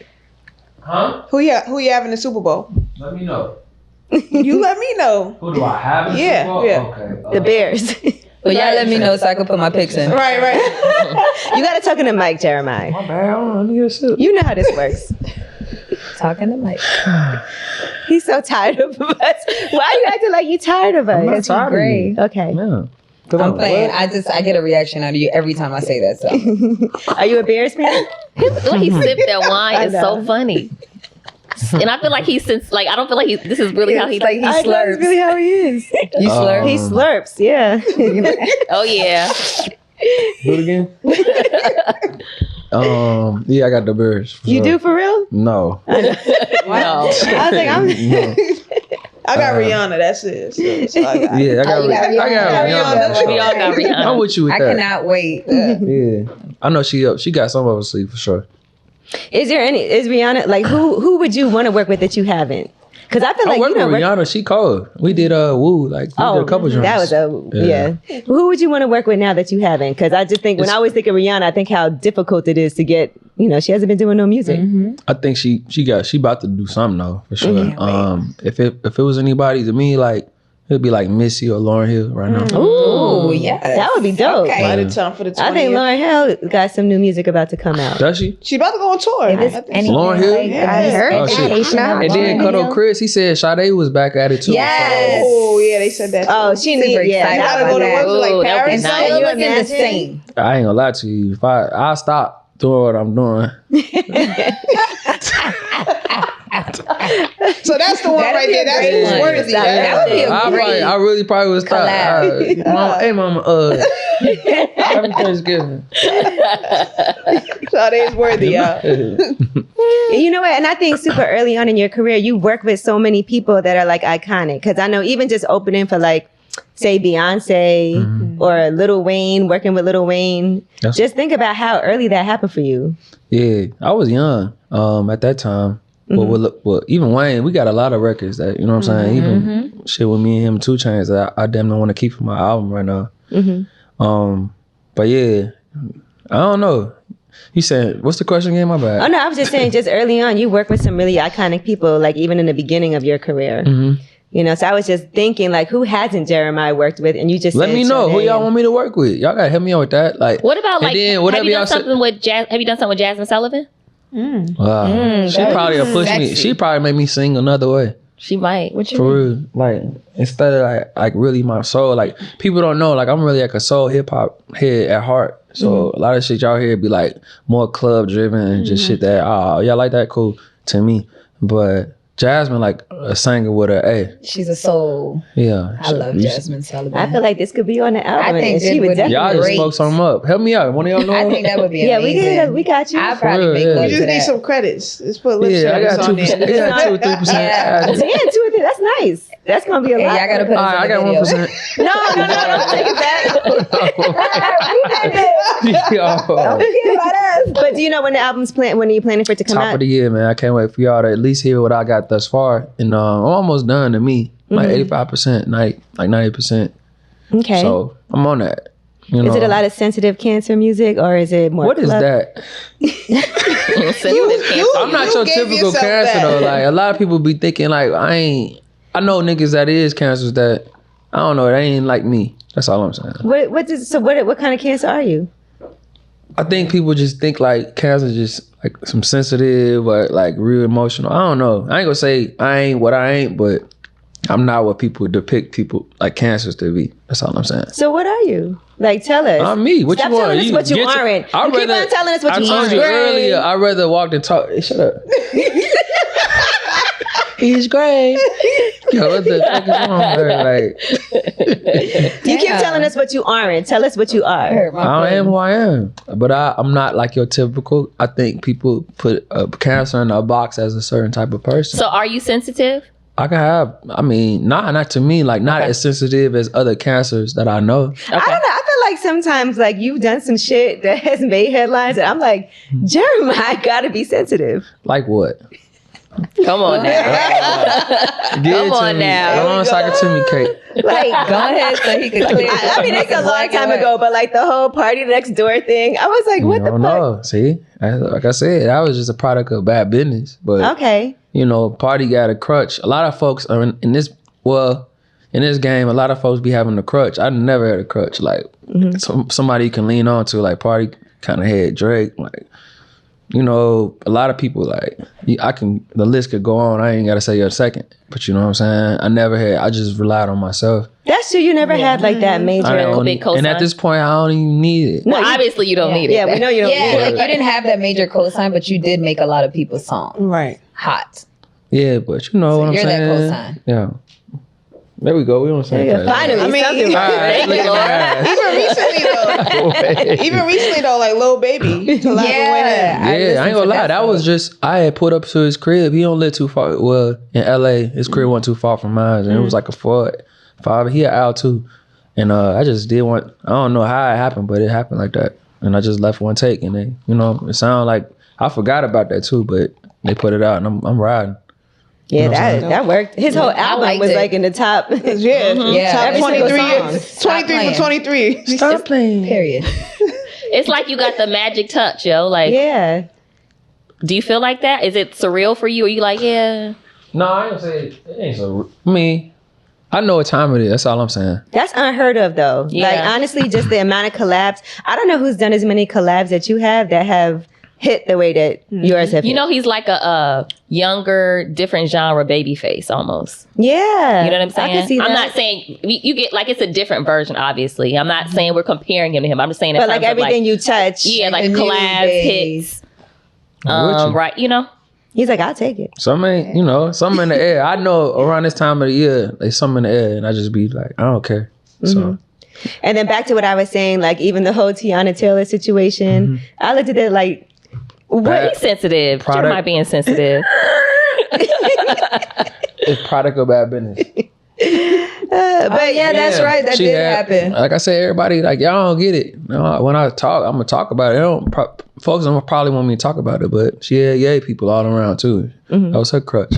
Huh? Who you have in the Super Bowl? Let me know. You let me know. Who do I have? In Yeah, Super Bowl? yeah. Okay. The Bears. Well, y'all let me know so I can put my picks in. Right. You got to talk in the mic, Jeremiah. My bad. I don't know. You know how this works. Talking to Mike. He's so tired of us. Why are you acting like you tired of us? not tired of you. Okay. Yeah. I'm playing. I get a reaction out of you every time I say that. So Are you a Bears fan? When he sipped that wine, I it's know. so funny. And I feel like I don't feel like this is really how he like he I know slurps. that's really how he is. You slurp. He slurps, yeah. Oh yeah. Do it again. Yeah, I got the Bears. You do for real? No. No. I was like, No. I got Rihanna. That's it. So I got Yeah, I got Rihanna. Rihanna. We all got Rihanna. I'm with you with I that. cannot wait. Yeah, I know she up. She got some of us sleep for sure. is Rihanna, like, who would you want to work with that you haven't? Because I feel I like, work you know, with Rihanna. She cold. We did Woo. Like we did a couple joints. that was yeah. Who would you want to work with now that you haven't? Because I just think when I always think of Rihanna, I think how difficult it is to get. You know, she hasn't been doing no music. I think she about to do something though for sure. If it was anybody to me, like it'd be like Missy or Lauryn Hill right now. Ooh, yeah. That would be dope. Okay. by the time for the 20th. I think Lauryn Hill got some new music about to come out. Does she? She about to go on tour. I think so. Lauryn Hill? I heard Oh, shit. educational. And then Cuddle Chris, he said Sade was back at it too. Yes. Oh yeah, they said that. Oh, too. she Super needs, yeah. excited Gotta that go to was- work to Ooh, like that would be Paris. nice. Can you Looking the imagine? same. I ain't gonna lie to you. If I stop doing what I'm doing, So that's the one That'd right be there. a That's great who's one. worthy. That would be a great I really probably would stop. collab. Mama, happy Thanksgiving. Sade's worthy, y'all. You know what? And I think super early on in your career, you work with so many people that are like iconic. Because I know even just opening for like, say Beyonce or Lil Wayne, working with Lil Wayne. Yes. Just think about how early that happened for you. Yeah, I was young at that time. Well, even Wayne, we got a lot of records that, you know what I'm saying? Even shit with me and him, 2 Chainz, that I damn near want to keep from my album right now. But yeah, I don't know. You said, what's the question again? My bad. Oh no, I was just saying, just early on, you work with some really iconic people, like even in the beginning of your career. You know, so I was just thinking, like, who hasn't Jeremiah worked with? And you just Let said me know who Sade. y'all want me to work with. Y'all gotta help me out with that. Like, What about and like? then Have whatever you y'all done say- something with Have you done something with Jasmine Sullivan? Wow. She probably will push me. sexy. She probably make me sing another way. She might. What you For mean? real. Like, instead of like really my soul. Like, people don't know. Like, I'm really like a soul hip hop head at heart. So a lot of shit y'all hear be like more club driven and just shit that, y'all like that? Cool to me. But Jasmine like a singer with a A. She's a soul. Yeah. I love Jasmine Sullivan. I feel like this could be on the album. I think and she it would would be definitely. Y'all just great. spoke something up. Help me out. One of y'all know? I think that would be Yeah, amazing. we got you. I'd probably For real, make yeah. love You to just need that. some credits. Let's put lip Yeah, I got service on 2%. there. I got 2 or 3%. Yeah. Damn, 2 or 3. That's nice. That's gonna be a Hey, lot. y'all gotta put us Alright, I in got the video. 1%. No, don't take it back. Yo. But do you know when the album's when are you planning for it to come Top out? of the year, man. I can't wait for y'all to at least hear what I got thus far. And I'm almost done to me. Like 85%, like 90%. Okay. So I'm on that. You know? Is it a lot of sensitive cancer music or is it more What is club? that? Sensitive cancer. I'm not You your gave typical yourself cancer that. though. Like a lot of people be thinking like I know niggas that is cancers that I don't know, they ain't like me. That's all I'm saying. What kind of cancer are you? I think people just think like cancer is just like some sensitive or like real emotional. I don't know. I ain't gonna say I ain't what I ain't, but I'm not what people depict people like cancers to be. That's all I'm saying. So what are you? Like tell us. I'm me. What Stop you want? telling us what you get to- aren't. I'd You keep on telling us what you I told you aren't. earlier, I'd rather walk than talk. Hey, shut up. He's great. Yo, what the fuck is wrong with her? Like, You keep telling us what you aren't. Tell us what you are. Hurt my I am feelings. who I am, but I'm not like your typical. I think people put cancer in a box as a certain type of person. So are you sensitive? I can have. I mean, not to me. Like not as sensitive as other cancers that I know. Okay. I don't know. I feel like sometimes like you've done some shit that has made headlines and I'm like, Jeremiah gotta be sensitive. Like what? Come on now. Give Come it to on me. now. Come on, sock it to me, Kate. Like Go ahead so he can clear. I mean, it's a long time ago, but like the whole party next door thing, I was like, what You the don't fuck? know. See, like I said, that was just a product of bad business. But Okay. you know, party got a crutch. A lot of folks are in this game. A lot of folks be having a crutch. I never had a crutch. Like somebody you can lean on to. Like party kind of had Drake. Like you know, a lot of people like the list could go on. I ain't gotta say a second. But you know what I'm saying? I just relied on myself. That's true. You never had like that major. I don't- big cosign. and at this point, I don't even need it. Well, obviously you don't need it. Yeah, we know you don't. Yeah, like you didn't have that major cosign, but you did make a lot of people's songs Right. hot. Yeah, but you know what I'm you're that saying? cosign. Yeah. There we go. We on the same page. Finally, I mean, something. All right, look at Even recently though, like Lil Baby, to Live Yeah. that. Yeah, I ain't gonna lie. That was just I had put up to his crib. He don't live too far. Well, in LA, his crib wasn't too far from mine, and it was like a 4-5. He had out too, and I just did one. I don't know how it happened, but it happened like that, and I just left one take, and they, you know, it sounded like I forgot about that too, but they put it out, and I'm riding. Yeah, that worked. His whole album liked was it. like in the top. Yeah. Yeah. Top Every 23 single years. song. 23 for 23. Stop playing. Period. It's like you got the magic touch, yo. Like, Yeah. do you feel like that? Is it surreal for you? Or you like, yeah? No, I ain't gonna say it ain't so. I know what time it is. That's all I'm saying. That's unheard of though. Yeah. Like honestly, just the amount of collabs. I don't know who's done as many collabs that you have that have hit the way that yours have You hit. know, he's like a younger, different genre baby face almost. Yeah. You know what I'm saying? I can see that. I'm not saying you get like it's a different version, obviously. I'm not saying we're comparing him to him. I'm just saying, in But like terms of, everything you touch, yeah, like the new collabs, days. hits, I'm with you. right? You know, he's like, I'll take it. Something, you know, something in the air. I know around this time of the year, there's something in the air, and I just be like, I don't care. So And then back to what I was saying, like even the whole Tiana Taylor situation, I looked at it like, well, he's sensitive. Product- Jeremiah being sensitive. it's product of bad business. but Yeah, that's right. That She did had- happen. Like I said, everybody like y'all don't get it. No, when I talk, I'm gonna talk about it. Folks don't probably want me to talk about it, but she had yay people all around too. That was her crutch.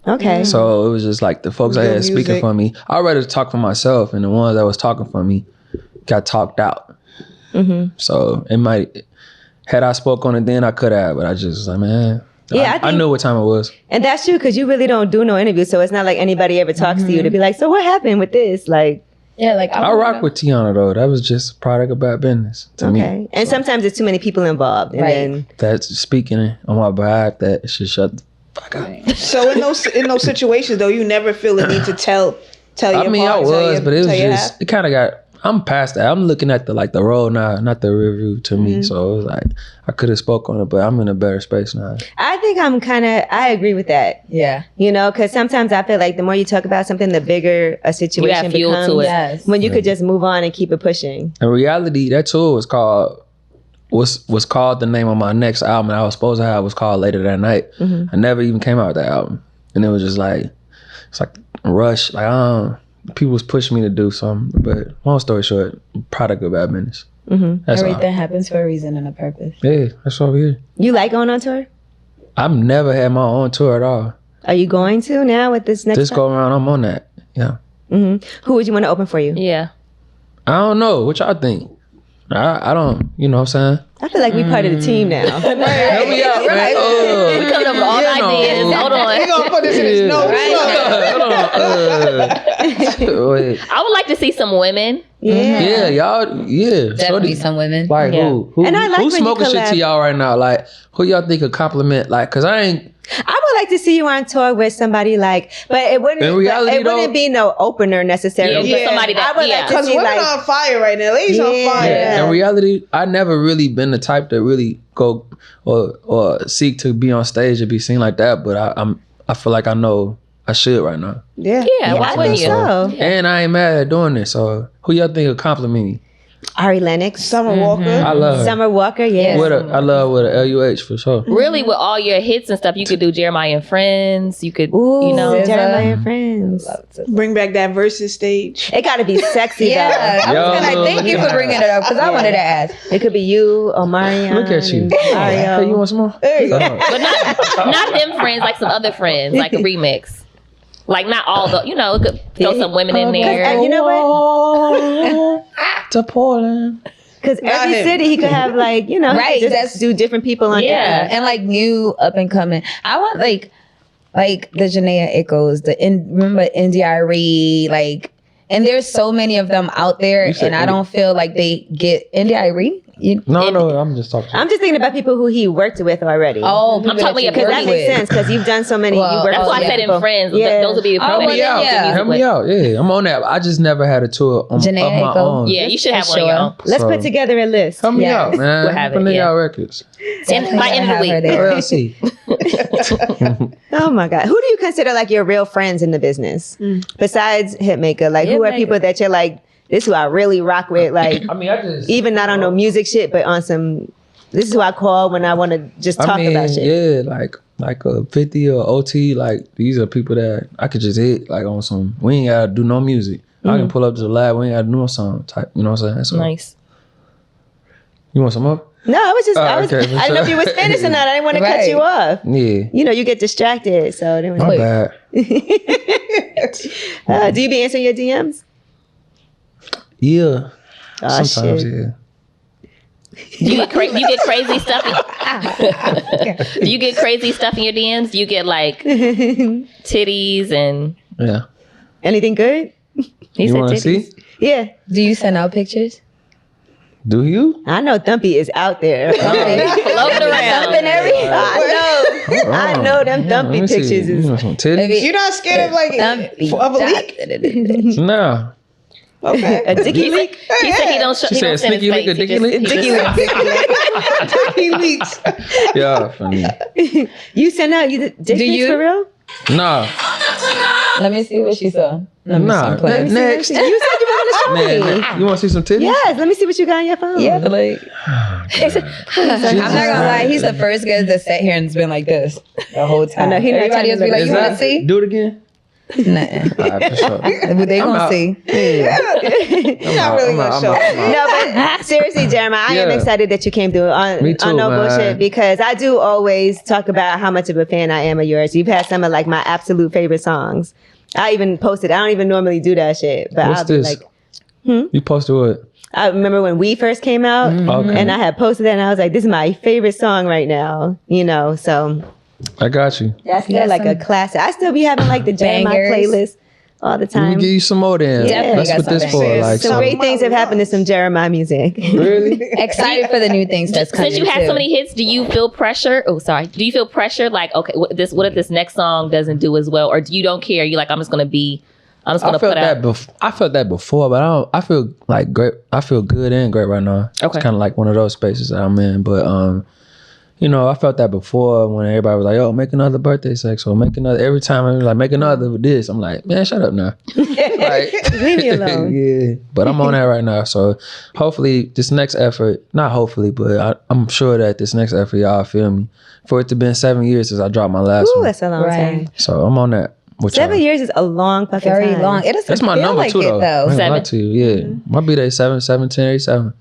okay. So it was just like the folks I Good had speaking music. for me. I'd rather talk for myself, and the ones that was talking for me got talked out. So it might, had I spoke on it then, I could have, but I just was like, man, Yeah, I I think- knew what time it was. And that's true because you really don't do no interviews, so it's not like anybody ever talks to you to be like, so what happened with this? Like, Yeah, like I rock with Tiana though. That was just a product of bad business to me. okay. And sometimes there's too many people involved. And Right. then That's speaking on my behalf. That should shut the fuck up. So in those situations though, you never feel the need to tell your I mean, I part, tell was, your- but it was tell your just half? it kind of got I'm past that. I'm looking at the road now, not the rear view to me. So it was like I could have spoke on it, but I'm in a better space now. I think I agree with that. Yeah. You know, because sometimes I feel like the more you talk about something, the bigger a situation fuel becomes. to it. Yes. When you could just move on and keep it pushing. In reality, that tour was called the name of my next album that I was supposed to have was called Later That Night. I never even came out with that album. And it was just like, it's like a rush. Like, people was pushing me to do something. But long story short, product of bad business. That's Everything all. happens for a reason and a purpose. Yeah, that's all we here. You like going on tour? I've never had my own tour at all. Are you going to now with this next This go around, I'm on that. Yeah. Who would you want to open for you? Yeah. I don't know. What y'all think? I don't, you know what I'm saying? I feel like we part of the team now. Help me out, man. We coming up with all the ideas. Hold on. We gonna put this in his notes. Wait. I would like to see some women. Yeah, y'all, yeah. Definitely some women. Like Yeah. who And I like who's when you smoking shit collab. to y'all right now? Like who y'all think could compliment? Like, cause I ain't. I would like to see you on tour with somebody like, but it wouldn't. In reality, it wouldn't though- be no opener necessarily. Yeah, but somebody that- I would yeah. like to Because see women like. on fire right now. Ladies on Yeah. fire. In reality, I never really been the type to really go or seek to be on stage or be seen like that. But I feel like I know I should right now, Yeah, Yeah, why I wouldn't think you? so. and I ain't mad at doing this. So who y'all think would compliment me? Ari Lennox, Summer Walker. I love her. Summer Walker, yeah. I love with a LUH for sure. Really, with all your hits and stuff, you could do Jeremiah and Friends. You could, Ooh, you know. Jeremiah and Friends. Bring back that versus stage. It got to be sexy Yeah, I was Yo, gonna thank you for bringing it up because I wanted to ask. though. It could be you, Omarion. Look at you. and Mario. Hey, you want some more? There you go. But not them friends, like some other friends, like a remix. Like not all the, it could throw some women in there. You know what? To Portland. Because every him. city he could have like, he could Right, just that's- do different people on Yeah, and like new up and coming. I want like the Janaea Echoes, remember NDIRE, like, and there's so many of them out there, said and I don't feel like they get NDIRE. No, I'm just talking. I'm just thinking about people who he worked with already. Oh, I'm talking about because that makes sense. Because you've done so many. Well, you worked That's why I with said in people. Friends. Yeah. Those would be the Oh, people well, that then, you yeah. do music Help with. me out. Yeah, I'm on that. I just never had a tour of Janaea my Echo. own. Yeah, you should have For one of your sure. own. Let's So- put together a list. Help me Yeah. out, man. We'll have it, Put yeah. out records. By end of the week. LLC. Oh my God. Who do you consider like your real friends in the business? Besides Hitmaker? Like who are Hitmaker. people that you're like, this is who I really rock with? Like I mean, I just even not on no music shit, but on some, this is who I call when I want to just talk about shit. yeah, like a 50 or OT. Like these are people that I could just hit like on some. We ain't gotta do no music. I can pull up to the lab. We ain't gotta do no song type. You know what I'm saying? So, Nice. You want some more? No, I was just, I okay, for didn't know if sure. you were Spanish or not. I didn't want to cut Right. you off. Yeah. You get distracted. So I didn't My want bad. do you be answering your DMs? Yeah. Oh, Sometimes, shit. yeah. Do you get crazy stuff? Do you get crazy stuff in your DMs? Do you get like titties and Yeah. Anything good? he You said want to titties. see? Yeah. Do you send out pictures? Do you? I know Thumpy is out there. Floating around. I know them Let Thumpy me see. pictures You is. want some titties? You're not scared of like of a leak? Nah. Okay. A dicky leak? He said he don't. She He don't said send his sneaky leak, face. a He dicky just- leak? he Dicky just- leak. He leaks. Yeah, funny. You send out you dick pics you? for real? Nah. Let me see what she saw. Let me Nah. see. Play. Next. You said you were gonna show me. Man, you want to see some titties? Yes, let me see what you got on your phone. Yeah, like I'm not gonna lie. He's the first guy that sat here and's been like this the whole time. I know, he not Everybody else be like, Is "You want to that- see?" Do it again? Nah, All right, for sure. but they gonna out. see. Yeah. You're not really gonna show. No, but seriously, Jeremiah, I am Yeah. excited that you came through Me too, on No man. Bullshit because I do always talk about how much of a fan I am of yours. You've had some of like my absolute favorite songs. I even posted. I don't even normally do that shit, but What's I'll be this? like, You posted what? I remember when We first came out, Okay. and I had posted that, and I was like, "This is my favorite song right now." So I got you. that's still like a classic. I still be having like the Jeremiah Bangers. playlist all the Let me time. give you some more then. Yeah. That's Definitely what got this some for. bangers. Like, Some some, great things have happened to some Jeremiah music. really? Excited for the new things that's coming. Since you had too. so many hits, do you feel pressure? Oh, sorry. Do you feel pressure? Like, okay, what if this next song doesn't do as well, or do you don't care? You like, I'm just gonna be I'm just gonna put out. I felt that before, but I feel like great. I feel good and great right now. Okay. It's kind of like one of those spaces that I'm in. But you know, I felt that before when everybody was like, "Oh, make another birthday sex or make another." Every time I was like, "Make another with this," I'm like, "Man, shut up now." Like, leave me alone. Yeah, but I'm on that right now. So hopefully, this next effort, not hopefully, but I'm sure that this next effort, y'all feel me. For it to been 7 years since I dropped my last Ooh, one, that's a long time. so I'm on that. 7 years is a long fucking Very time. long. It doesn't That's my feel number like too, it, though. I ain't gonna lie 7. to you. Yeah, my B-Day 7, 10, 8, 7.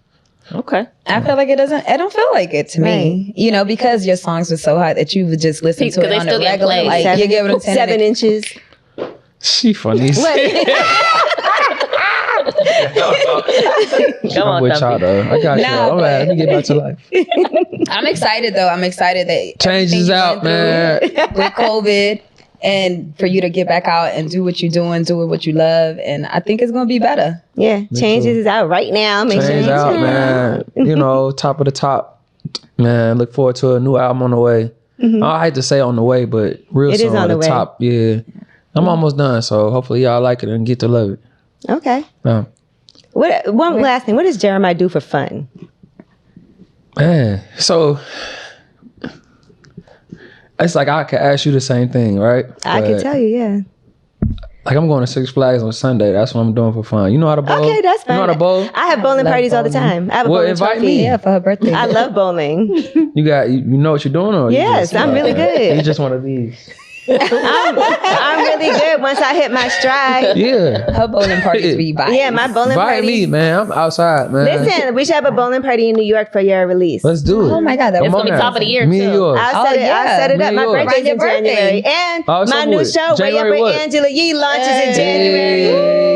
Okay. I feel like it don't feel like it to me. You know, because your songs were so hot that you would just listen to Because it they on still the get regular. played. Like you give it 10 7 inches. She funny. Come on, I'm with y'all Thumpy. though. I got Nah, y'all. All right, let me get back to life. I'm excited though. I'm excited that Changes out, man. with COVID, and for you to get back out and do what you're doing, doing what you love, and I think it's gonna be better. Yeah, Changes too. is out right now. Make sure Changes you out, check it out. man. You know, top of the top, man. Look forward to a new album on the way. I hate to say on the way, but real It soon is on the way. top. Yeah, I'm almost done. So hopefully y'all like it and get to love it. Okay. Yeah. One last thing. What does Jeremiah do for fun? Man, so it's like I could ask you the same thing, right? I can But, tell you, yeah. Like I'm going to Six Flags on Sunday. That's what I'm doing for fun. You know how to bowl? Okay, that's fine. You know how to bowl? I have bowling love parties all the bowling. time. I have a Well, bowling invite trophy. me. Yeah, for her birthday. I love bowling. You know what you're doing, or you Yes, just, I'm really good. You just one of these. I'm really good once I hit my stride. Yeah. Her bowling parties be by. Yeah, my bowling Invite parties. me, man. I'm outside, man. Listen, we should have a bowling party in New York for your release. Let's do it. Oh my God, that It's was gonna be on top of that. the year Me and too. yours. I'll set it Me up. and My yours. birthday's in Your birthday. January. And Oh, it's my over new with. show, Way Up January with what? Angela Yee, launches in January.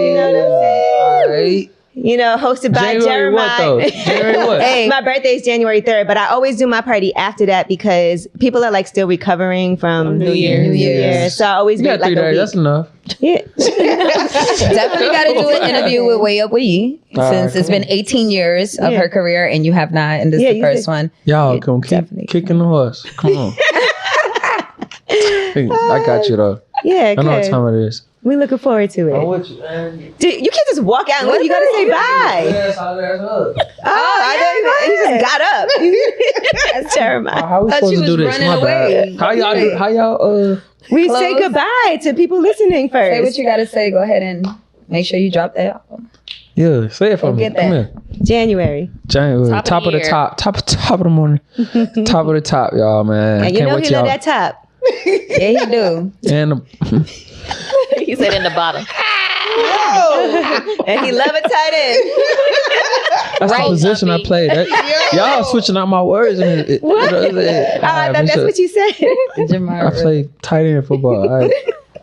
You know what I'm saying? All right. You know, hosted by January what, though? Jeremiah. January what? Hey, my birthday is January 3rd, but I always do my party after that because people are like still recovering from New Year's. New Year's. So I always You got wait like 3 a days. week. That's enough. Yeah. Definitely got to do an interview with Way Up with Yee since it's been 18 years of Yeah. her career and you have not, and this Yeah, is the you first did. one. Y'all come keep definitely. kicking the horse. Come on. I got you though. Yeah, I know what good. time it is. We looking forward to it. with you, man. Dude, you can't just walk out and leave. You gotta say bye. Yes, up. I know you just got up. That's Jeremiah. How we Thought supposed you to do was this? running My away. bad. How y'all do? How y'all? We Close. say goodbye to people listening first. Say what you got to say. Go ahead and make sure you drop that album. Yeah, say it for Go me. get Come that. here. January. January, Top of top the of the year. top of the morning, top of the top, y'all, man. And you Can't know wait he till love y'all. that top. Yeah, he do. And He said in the bottom. And he love it tight end. that's Right, the position I Thumpy. played. Y'all switching out my words. And What? Oh, I thought that's what you said. I play tight end football. All right.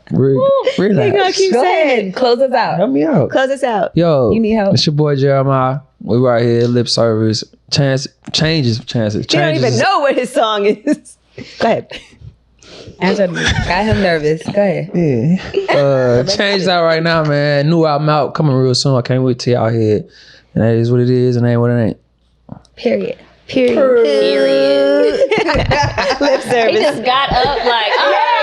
He gonna Relax. keep Go saying ahead. Close us out. Help me out. Close us out. Yo, You need help. It's your boy Jeremiah. We right here, lip service. Chances. He don't even is- know what his song is. Go ahead. Angela got him nervous. Go ahead. Yeah. Changes out right now, man. New album out coming real soon. I can't wait till y'all hear it. And that is what it is, and ain't what it ain't. Period. Period. Period. Lip He service. just got up like, all right.